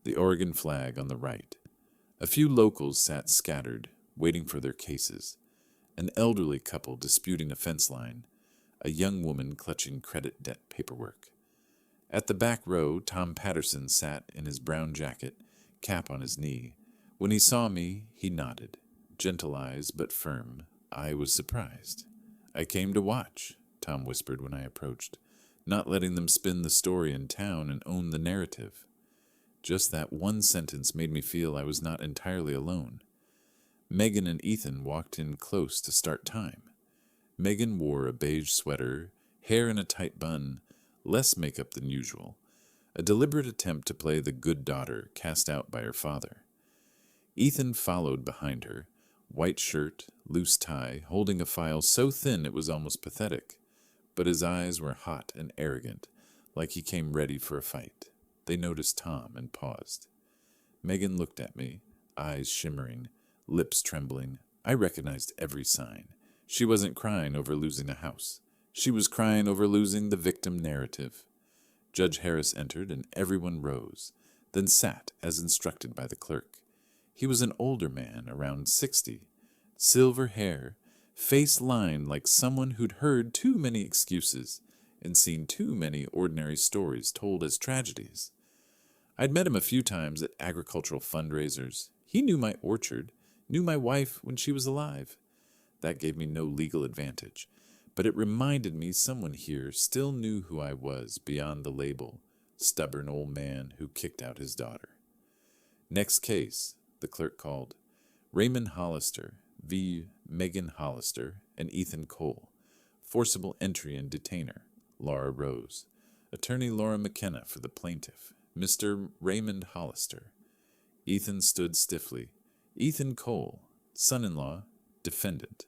the Oregon flag on the right. A few locals sat scattered, waiting for their cases. An elderly couple disputing a fence line, a young woman clutching credit debt paperwork. At the back row, Tom Patterson sat in his brown jacket, cap on his knee. When he saw me, he nodded. Gentle eyes, but firm. I was surprised. "I came to watch," Tom whispered when I approached, not letting them spin the story in town and own the narrative. Just that one sentence made me feel I was not entirely alone. Megan and Ethan walked in close to start time. Megan wore a beige sweater, hair in a tight bun, less makeup than usual, a deliberate attempt to play the good daughter cast out by her father. Ethan followed behind her, white shirt, loose tie, holding a file so thin it was almost pathetic, but his eyes were hot and arrogant, like he came ready for a fight. They noticed Tom and paused. Megan looked at me, eyes shimmering, lips trembling. I recognized every sign. She wasn't crying over losing a house. She was crying over losing the victim narrative. Judge Harris entered, and everyone rose, then sat as instructed by the clerk. He was an older man, around 60, silver hair, face lined like someone who'd heard too many excuses and seen too many ordinary stories told as tragedies. I'd met him a few times at agricultural fundraisers. He knew my orchard, knew my wife when she was alive. That gave me no legal advantage, but it reminded me someone here still knew who I was beyond the label, stubborn old man who kicked out his daughter. "Next case," the clerk called. "Raymond Hollister, v. Megan Hollister, and Ethan Cole. Forcible entry and detainer." Laura rose. "Attorney Laura McKenna for the plaintiff, Mr. Raymond Hollister." Ethan stood stiffly. "Ethan Cole, son-in-law, defendant.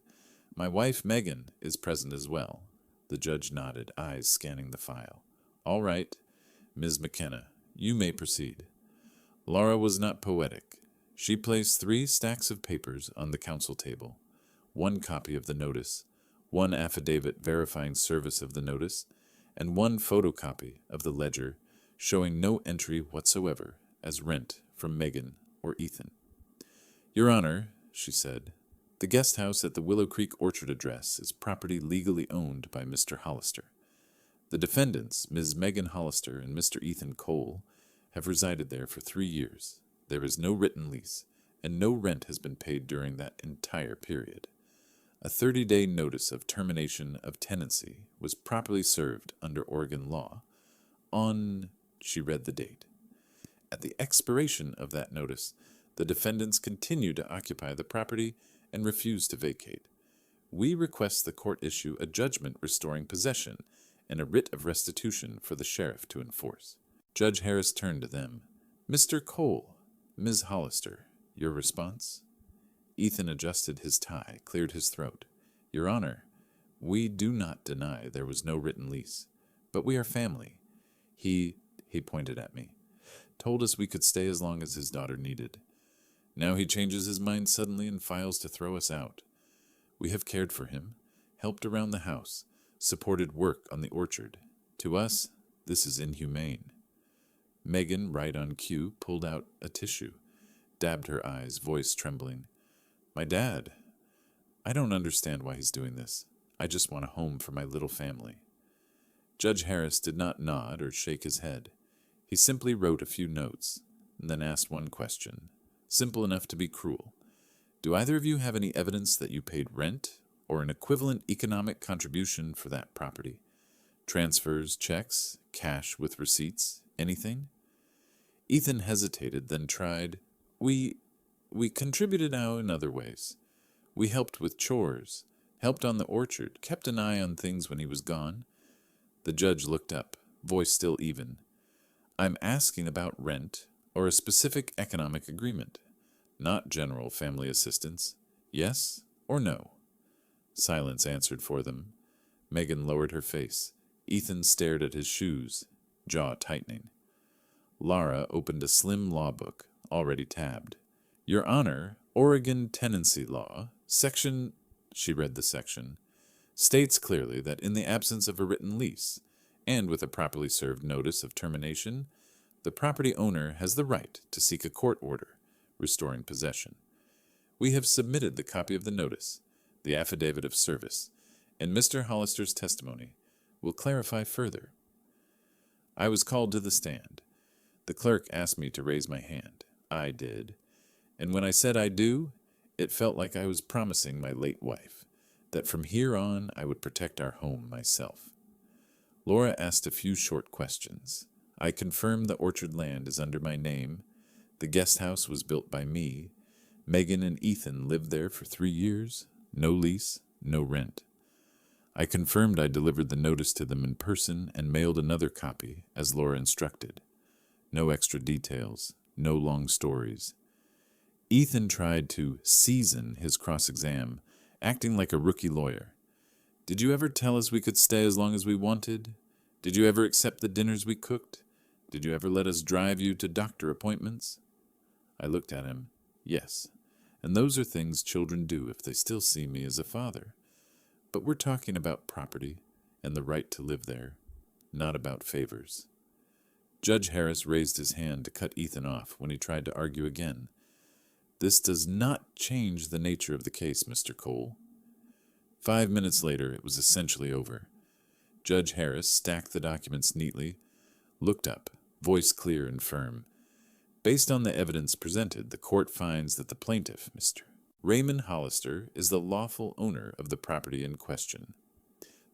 My wife, Megan, is present as well." The judge nodded, eyes scanning the file. "All right, Ms. McKenna, you may proceed." Laura was not poetic. She placed 3 stacks of papers on the counsel table, 1 copy of the notice, 1 affidavit verifying service of the notice, and 1 photocopy of the ledger showing no entry whatsoever as rent from Megan or Ethan. "Your Honor," she said, "the guest house at the Willow Creek Orchard address is property legally owned by Mr. Hollister. The defendants, Ms. Megan Hollister and Mr. Ethan Cole, have resided there for 3 years. There is no written lease, and no rent has been paid during that entire period. A 30-day notice of termination of tenancy was properly served under Oregon law on, she read the date. At the expiration of that notice, the defendants continue to occupy the property and refuse to vacate. We request the court issue a judgment restoring possession and a writ of restitution for the sheriff to enforce. Judge Harris turned to them. Mr. Cole, Ms. Hollister, your response? Ethan adjusted his tie, cleared his throat. Your Honor, we do not deny there was no written lease, but we are family. He pointed at me, told us we could stay as long as his daughter needed. Now he changes his mind suddenly and files to throw us out. We have cared for him, helped around the house, supported work on the orchard. To us, this is inhumane. Megan, right on cue, pulled out a tissue, dabbed her eyes, voice trembling. My dad. I don't understand why he's doing this. I just want a home for my little family. Judge Harris did not nod or shake his head. He simply wrote a few notes, and then asked one question, simple enough to be cruel. Do either of you have any evidence that you paid rent or an equivalent economic contribution for that property? Transfers, checks, cash with receipts, anything? Ethan hesitated, then tried. We contributed now in other ways. We helped with chores, helped on the orchard, kept an eye on things when he was gone. The judge looked up, voice still even. I'm asking about rent or a specific economic agreement, not general family assistance. Yes or no? Silence answered for them. Megan lowered her face. Ethan stared at his shoes, jaw tightening. Laura opened a slim law book, already tabbed. Your Honor, Oregon Tenancy Law, section, she read the section, states clearly that in the absence of a written lease, and with a properly served notice of termination, the property owner has the right to seek a court order, restoring possession. We have submitted the copy of the notice, the affidavit of service, and Mr. Hollister's testimony will clarify further. I was called to the stand. The clerk asked me to raise my hand. I did. And when I said I do, it felt like I was promising my late wife that from here on I would protect our home myself. Laura asked a few short questions. I confirmed the orchard land is under my name. The guest house was built by me. Megan and Ethan lived there for 3 years. No lease, no rent. I confirmed I delivered the notice to them in person and mailed another copy, as Laura instructed. No extra details, no long stories. Ethan tried to season his cross-exam, acting like a rookie lawyer. Did you ever tell us we could stay as long as we wanted? Did you ever accept the dinners we cooked? Did you ever let us drive you to doctor appointments? I looked at him. Yes, and those are things children do if they still see me as a father. But we're talking about property and the right to live there, not about favors. Judge Harris raised his hand to cut Ethan off when he tried to argue again. This does not change the nature of the case, Mr. Cole. 5 minutes later, it was essentially over. Judge Harris stacked the documents neatly, looked up, voice clear and firm. Based on the evidence presented, the court finds that the plaintiff, Mr. Raymond Hollister, is the lawful owner of the property in question.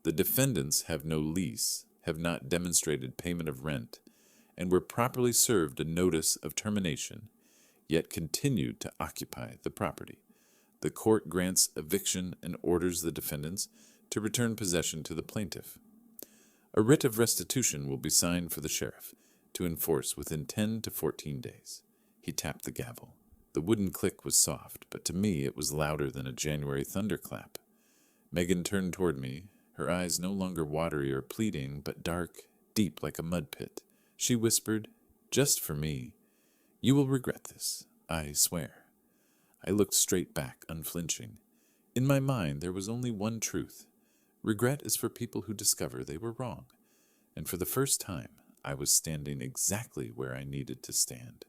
The defendants have no lease, have not demonstrated payment of rent, and were properly served a notice of termination, yet continued to occupy the property. The court grants eviction and orders the defendants to return possession to the plaintiff. A writ of restitution will be signed for the sheriff to enforce within 10 to 14 days. He tapped the gavel. The wooden click was soft, but to me it was louder than a January thunderclap. Megan turned toward me, her eyes no longer watery or pleading, but dark, deep like a mud pit. She whispered, "Just for me. You will regret this, I swear." I looked straight back, unflinching. In my mind, there was only one truth. Regret is for people who discover they were wrong. And for the first time, I was standing exactly where I needed to stand.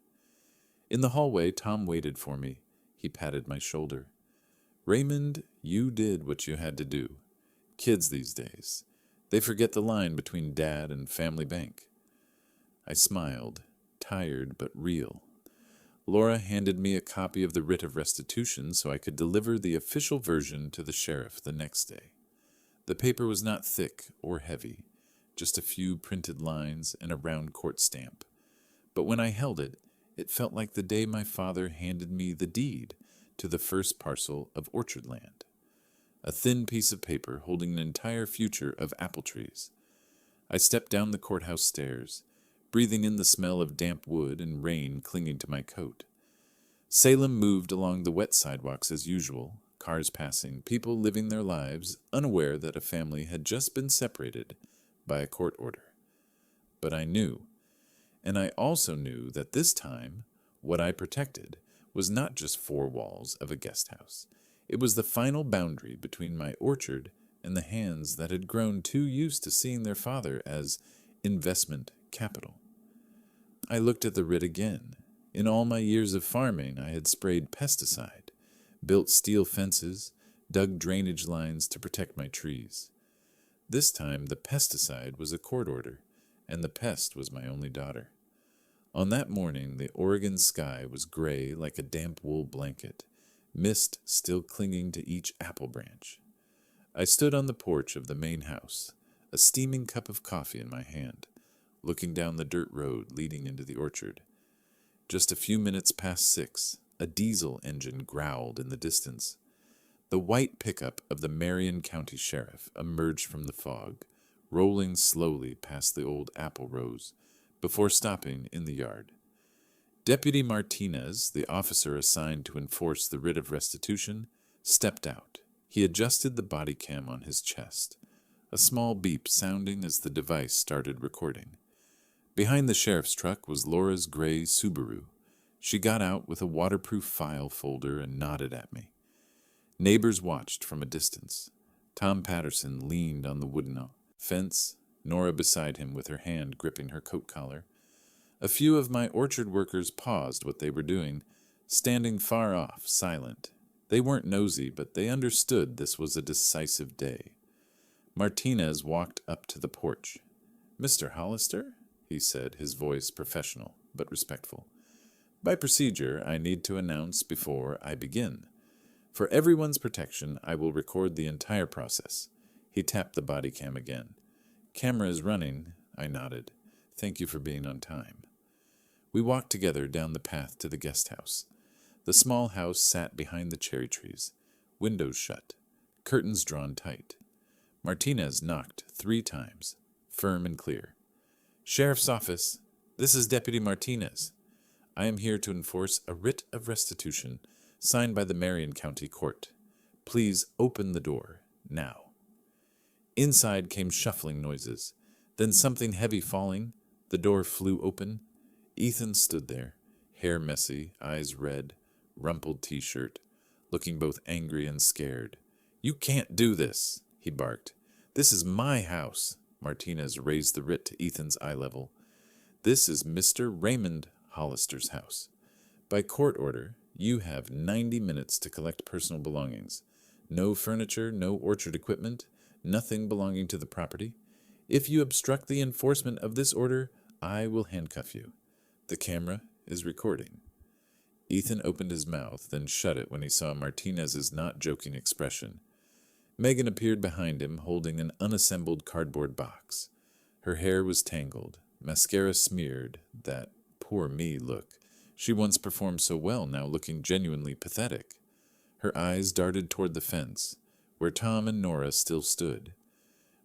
In the hallway, Tom waited for me. He patted my shoulder. "Raymond, you did what you had to do. Kids these days, they forget the line between dad and family bank." I smiled, tired but real. Laura handed me a copy of the writ of restitution so I could deliver the official version to the sheriff the next day. The paper was not thick or heavy, just a few printed lines and a round court stamp. But when I held it, it felt like the day my father handed me the deed to the first parcel of orchard land. A thin piece of paper holding an entire future of apple trees. I stepped down the courthouse stairs, breathing in the smell of damp wood and rain clinging to my coat. Salem moved along the wet sidewalks as usual, cars passing, people living their lives, unaware that a family had just been separated by a court order. But I knew, and I also knew that this time, what I protected was not just four walls of a guest house. It was the final boundary between my orchard and the hands that had grown too used to seeing their father as investment capital. I looked at the writ again. In all my years of farming, I had sprayed pesticide, built steel fences, dug drainage lines to protect my trees. This time, the pesticide was a court order, and the pest was my only daughter. On that morning, the Oregon sky was gray like a damp wool blanket, mist still clinging to each apple branch. I stood on the porch of the main house, a steaming cup of coffee in my hand, looking down the dirt road leading into the orchard. Just a few minutes past 6, a diesel engine growled in the distance. The white pickup of the Marion County Sheriff emerged from the fog, rolling slowly past the old apple rows, before stopping in the yard. Deputy Martinez, the officer assigned to enforce the writ of restitution, stepped out. He adjusted the body cam on his chest, a small beep sounding as the device started recording. Behind the sheriff's truck was Laura's gray Subaru. She got out with a waterproof file folder and nodded at me. Neighbors watched from a distance. Tom Patterson leaned on the wooden fence, Nora beside him with her hand gripping her coat collar. A few of my orchard workers paused what they were doing, standing far off, silent. They weren't nosy, but they understood this was a decisive day. Martinez walked up to the porch. "Mr. Hollister?" he said, his voice professional but respectful. "By procedure, I need to announce before I begin. For everyone's protection, I will record the entire process." He tapped the body cam again. "Camera is running," I nodded. "Thank you for being on time." We walked together down the path to the guest house. The small house sat behind the cherry trees, windows shut, curtains drawn tight. Martinez knocked 3 times, firm and clear. "Sheriff's office, this is Deputy Martinez. I am here to enforce a writ of restitution signed by the Marion County Court. Please open the door, now." Inside came shuffling noises, then something heavy falling. The door flew open. Ethan stood there, hair messy, eyes red, rumpled t-shirt, looking both angry and scared. "You can't do this," he barked. "This is my house." Martinez raised the writ to Ethan's eye level. "This is Mr. Raymond Hollister's house. By court order, you have 90 minutes to collect personal belongings. No furniture, no orchard equipment, nothing belonging to the property. If you obstruct the enforcement of this order, I will handcuff you. The camera is recording." Ethan opened his mouth, then shut it when he saw Martinez's not joking expression. Megan appeared behind him, holding an unassembled cardboard box. Her hair was tangled, mascara smeared, that poor me look. She once performed so well, now looking genuinely pathetic. Her eyes darted toward the fence, where Tom and Nora still stood.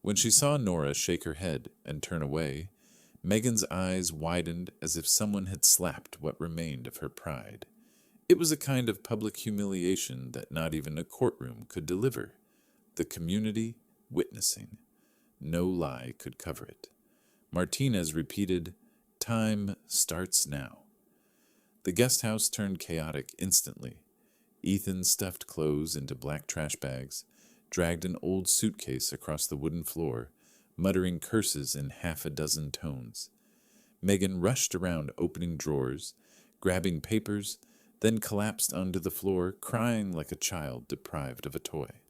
When she saw Nora shake her head and turn away, Megan's eyes widened as if someone had slapped what remained of her pride. It was a kind of public humiliation that not even a courtroom could deliver. The community witnessing. No lie could cover it. Martinez repeated, "Time starts now." The guest house turned chaotic instantly. Ethan stuffed clothes into black trash bags, dragged an old suitcase across the wooden floor, muttering curses in half a dozen tones. Megan rushed around opening drawers, grabbing papers, then collapsed onto the floor, crying like a child deprived of a toy.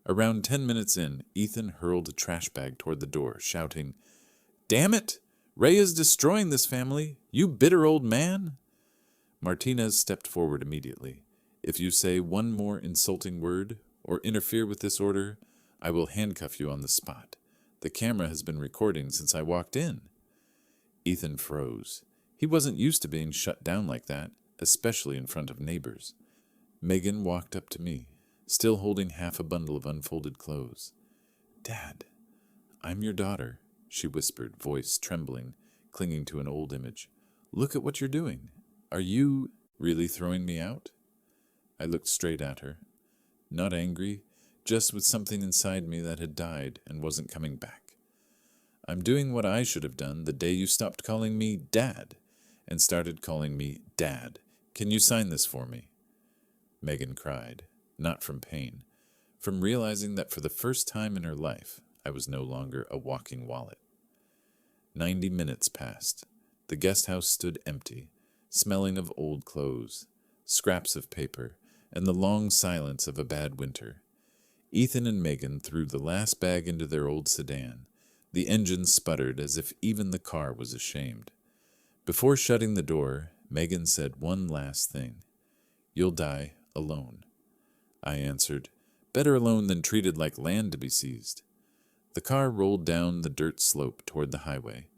Around 10 minutes in, Ethan hurled a trash bag toward the door, shouting, "Damn it! Ray is destroying this family, you bitter old man!" Martinez stepped forward immediately. If you say one more insulting word or interfere with this order, I will handcuff you on the spot. The camera has been recording since I walked in. Ethan froze. He wasn't used to being shut down like that, especially in front of neighbors. Megan walked up to me, still holding half a bundle of unfolded clothes. "Dad, I'm your daughter," she whispered, voice trembling, clinging to an old image. "Look at what you're doing. Are you really throwing me out?" I looked straight at her. Not angry, just with something inside me that had died and wasn't coming back. "I'm doing what I should have done the day you stopped calling me Dad and started calling me Dad. Can you sign this for me?" Megan cried, not from pain, from realizing that for the first time in her life, I was no longer a walking wallet. 90 minutes passed. The guest house stood empty, smelling of old clothes, scraps of paper, and the long silence of a bad winter. Ethan and Megan threw the last bag into their old sedan. The engine sputtered as if even the car was ashamed. Before shutting the door, Megan said one last thing. "You'll die alone." I answered, "Better alone than treated like land to be seized." The car rolled down the dirt slope toward the highway.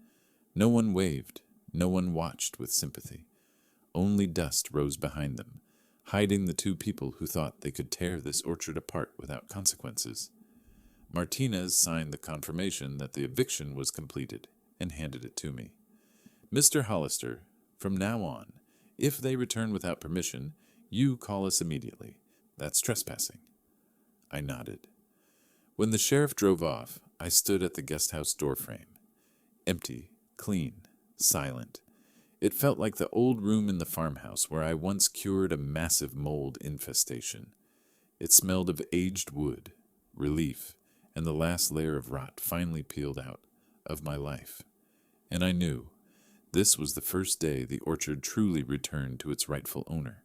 No one waved, no one watched with sympathy. Only dust rose behind them, hiding the two people who thought they could tear this orchard apart without consequences. Martinez signed the confirmation that the eviction was completed and handed it to me. "Mr. Hollister, from now on, if they return without permission, you call us immediately. That's trespassing." I nodded. When the sheriff drove off, I stood at the guest house doorframe. Empty, clean, silent. It felt like the old room in the farmhouse where I once cured a massive mold infestation. It smelled of aged wood, relief, and the last layer of rot finally peeled out of my life. And I knew this was the first day the orchard truly returned to its rightful owner.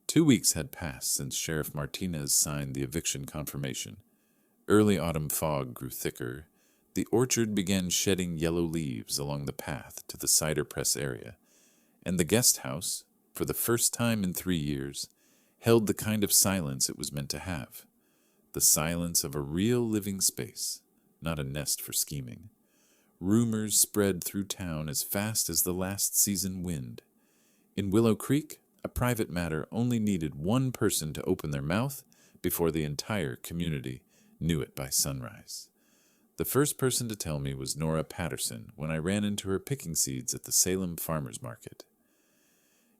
2 weeks had passed since Sheriff Martinez signed the eviction confirmation. Early autumn fog grew thicker. The orchard began shedding yellow leaves along the path to the cider press area, and the guest house, for the first time in 3 years, held the kind of silence it was meant to have. The silence of a real living space, not a nest for scheming. Rumors spread through town as fast as the last season wind. In Willow Creek, a private matter only needed one person to open their mouth before the entire community knew it by sunrise. The first person to tell me was Nora Patterson when I ran into her picking seeds at the Salem Farmers Market.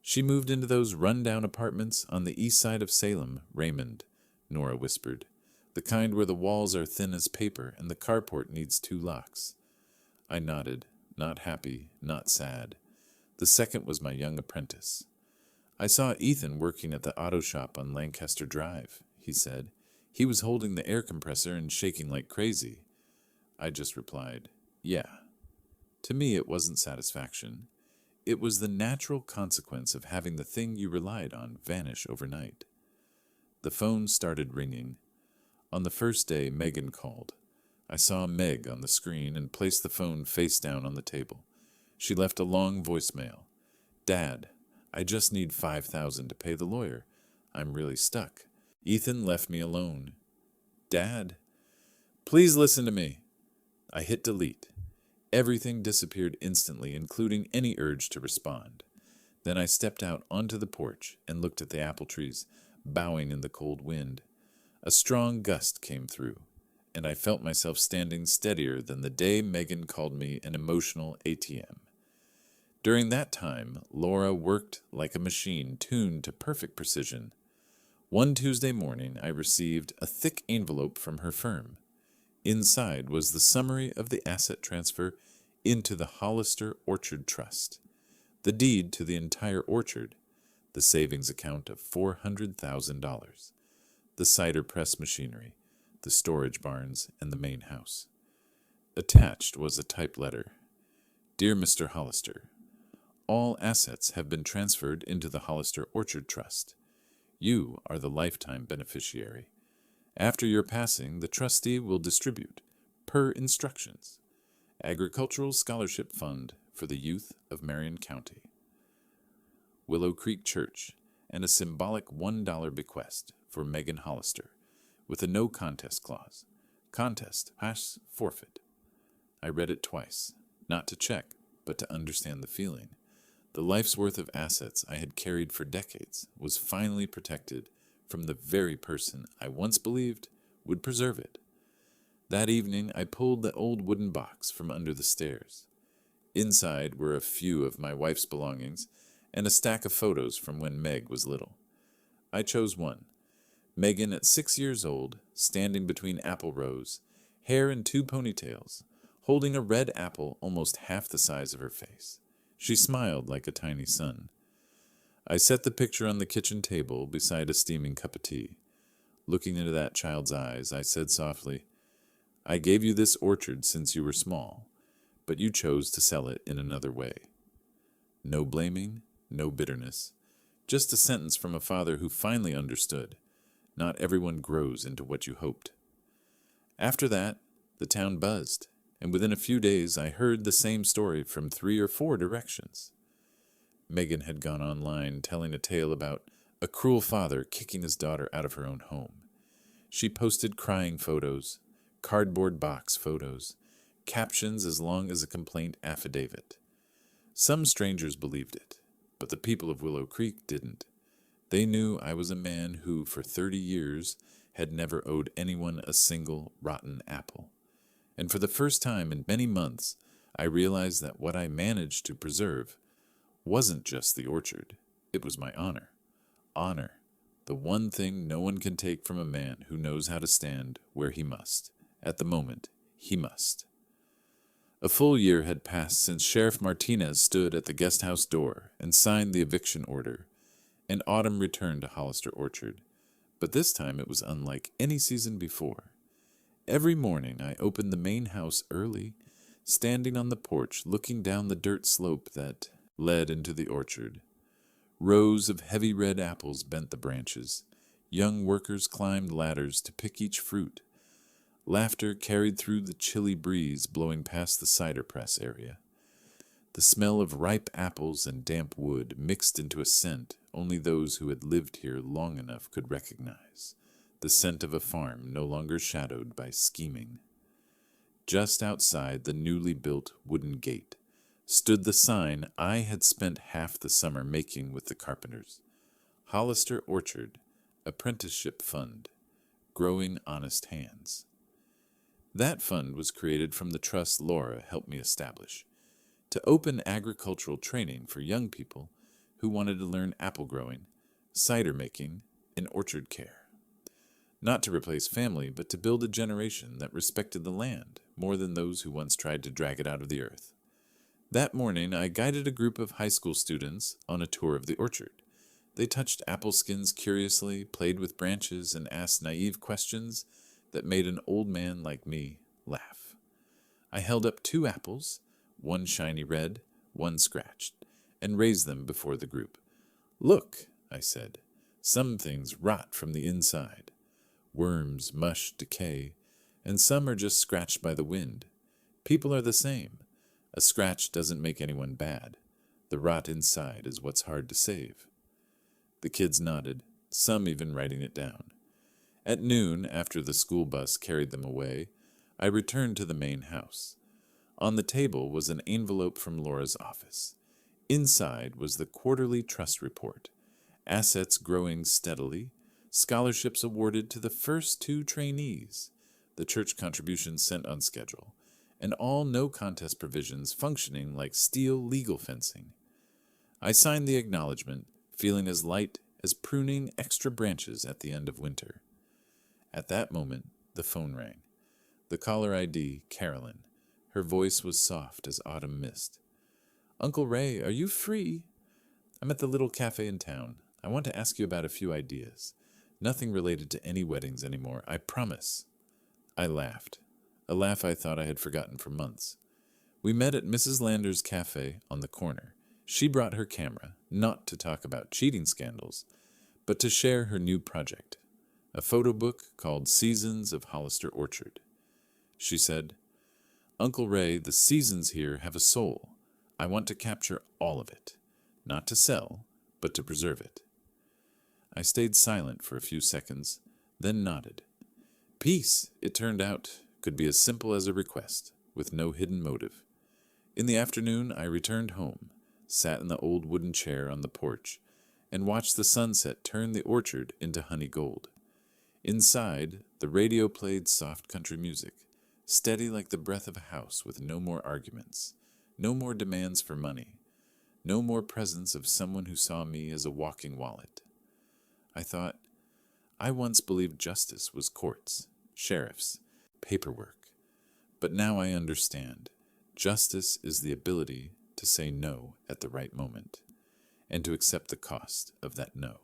"She moved into those run-down apartments on the east side of Salem, Raymond," Nora whispered. "The kind where the walls are thin as paper and the carport needs 2 locks. I nodded, not happy, not sad. The second was my young apprentice. "I saw Ethan working at the auto shop on Lancaster Drive," he said. "He was holding the air compressor and shaking like crazy." I just replied, "Yeah." To me, it wasn't satisfaction. It was the natural consequence of having the thing you relied on vanish overnight. The phone started ringing. On the first day, Megan called. I saw Meg on the screen and placed the phone face down on the table. She left a long voicemail. "Dad, I just need $5,000 to pay the lawyer. I'm really stuck. Ethan left me alone." "Dad, please listen to me." I hit delete. Everything disappeared instantly, including any urge to respond. Then I stepped out onto the porch and looked at the apple trees, bowing in the cold wind. A strong gust came through, and I felt myself standing steadier than the day Megan called me an emotional ATM. During that time, Laura worked like a machine tuned to perfect precision. One Tuesday morning, I received a thick envelope from her firm. Inside was the summary of the asset transfer into the Hollister Orchard Trust, the deed to the entire orchard, the savings account of $400,000, the cider press machinery, the storage barns, and the main house. Attached was a typed letter. "Dear Mr. Hollister, all assets have been transferred into the Hollister Orchard Trust. You are the lifetime beneficiary. After your passing, the trustee will distribute, per instructions, Agricultural Scholarship Fund for the youth of Marion County." Willow Creek Church, and a symbolic $1 bequest for Megan Hollister, with a no contest clause. Contest, pass, forfeit. I read it twice, not to check, but to understand the feeling. The life's worth of assets I had carried for decades was finally protected from the very person I once believed would preserve it. That evening, I pulled the old wooden box from under the stairs. Inside were a few of my wife's belongings and a stack of photos from when Meg was little. I chose one. Megan at 6 years old, standing between apple rows, hair in 2 ponytails, holding a red apple almost half the size of her face. She smiled like a tiny sun. I set the picture on the kitchen table beside a steaming cup of tea. Looking into that child's eyes, I said softly, "I gave you this orchard since you were small, but you chose to sell it in another way." No blaming, no bitterness. Just a sentence from a father who finally understood. Not everyone grows into what you hoped. After that, the town buzzed, and within a few days I heard the same story from 3 or 4 directions. Megan had gone online telling a tale about a cruel father kicking his daughter out of her own home. She posted crying photos, cardboard box photos, captions as long as a complaint affidavit. Some strangers believed it, but the people of Willow Creek didn't. They knew I was a man who, for 30 years, had never owed anyone a single rotten apple. And for the first time in many months, I realized that what I managed to preserve wasn't just the orchard. It was my honor. Honor, the one thing no one can take from a man who knows how to stand where he must. At the moment, he must. A full year had passed since Sheriff Martinez stood at the guest house door and signed the eviction order, and autumn returned to Hollister Orchard. But this time it was unlike any season before. Every morning I opened the main house early, standing on the porch looking down the dirt slope that led into the orchard. Rows of heavy red apples bent the branches. Young workers climbed ladders to pick each fruit. Laughter carried through the chilly breeze blowing past the cider press area. The smell of ripe apples and damp wood mixed into a scent only those who had lived here long enough could recognize, the scent of a farm no longer shadowed by scheming. Just outside the newly built wooden gate stood the sign I had spent half the summer making with the carpenters. Hollister Orchard, Apprenticeship Fund, Growing Honest Hands. That fund was created from the trust Laura helped me establish, to open agricultural training for young people who wanted to learn apple growing, cider making, and orchard care. Not to replace family, but to build a generation that respected the land more than those who once tried to drag it out of the earth. That morning, I guided a group of high school students on a tour of the orchard. They touched apple skins curiously, played with branches, and asked naive questions that made an old man like me laugh. I held up 2 apples, one shiny red, one scratched, and raised them before the group. "Look," I said, "some things rot from the inside. Worms, mush, decay, and some are just scratched by the wind. People are the same. A scratch doesn't make anyone bad. The rot inside is what's hard to save." The kids nodded, some even writing it down. At noon, after the school bus carried them away, I returned to the main house. On the table was an envelope from Laura's office. Inside was the quarterly trust report. Assets growing steadily, scholarships awarded to the first 2 trainees, the church contributions sent on schedule, and all no-contest provisions functioning like steel legal fencing. I signed the acknowledgement, feeling as light as pruning extra branches at the end of winter. At that moment, the phone rang. The caller ID, Carolyn. Her voice was soft as autumn mist. "Uncle Ray, are you free? I'm at the little cafe in town. I want to ask you about a few ideas. Nothing related to any weddings anymore, I promise." I laughed, a laugh I thought I had forgotten for months. We met at Mrs. Lander's cafe on the corner. She brought her camera, not to talk about cheating scandals, but to share her new project, a photo book called Seasons of Hollister Orchard. She said, "Uncle Ray, the seasons here have a soul. I want to capture all of it. Not to sell, but to preserve it. I stayed silent for a few seconds, then nodded. Peace, it turned out, could be as simple as a request, with no hidden motive. In the afternoon, I returned home, sat in the old wooden chair on the porch, and watched the sunset turn the orchard into honey gold. Inside, the radio played soft country music, steady like the breath of a house with no more arguments, no more demands for money, no more presence of someone who saw me as a walking wallet. I thought, I once believed justice was courts, sheriffs, paperwork, but now I understand. Justice is the ability to say no at the right moment, and to accept the cost of that no.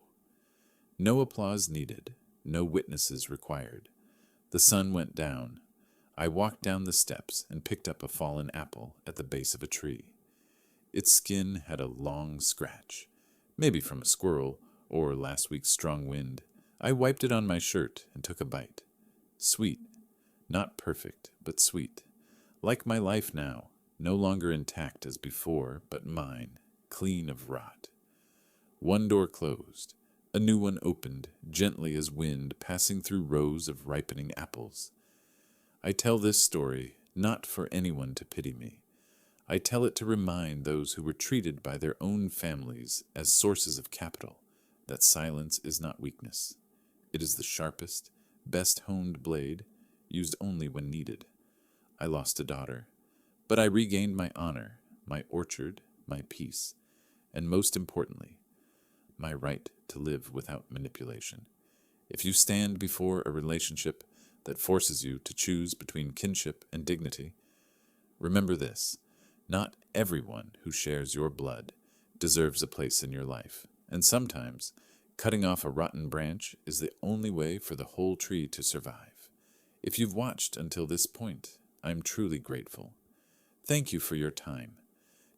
No applause needed, no witnesses required. The sun went down. I walked down the steps and picked up a fallen apple at the base of a tree. Its skin had a long scratch, maybe from a squirrel or last week's strong wind. I wiped it on my shirt and took a bite. Sweet. Not perfect, but sweet. Like my life now, no longer intact as before, but mine, clean of rot. One door closed. A new one opened, gently as wind passing through rows of ripening apples. I tell this story not for anyone to pity me. I tell it to remind those who were treated by their own families as sources of capital that silence is not weakness. It is the sharpest, best honed blade, used only when needed. I lost a daughter, but I regained my honor, my orchard, my peace, and most importantly, my right to live without manipulation. If you stand before a relationship that forces you to choose between kinship and dignity, remember this: not everyone who shares your blood deserves a place in your life, and sometimes cutting off a rotten branch is the only way for the whole tree to survive. If you've watched until this point, I'm truly grateful. Thank you for your time.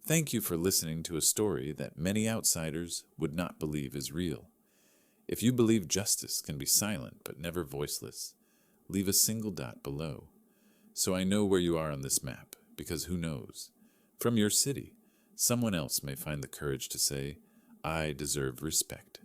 Thank you for listening to a story that many outsiders would not believe is real. If you believe justice can be silent but never voiceless, leave a single dot below, so I know where you are on this map, because who knows? From your city, someone else may find the courage to say, I deserve respect.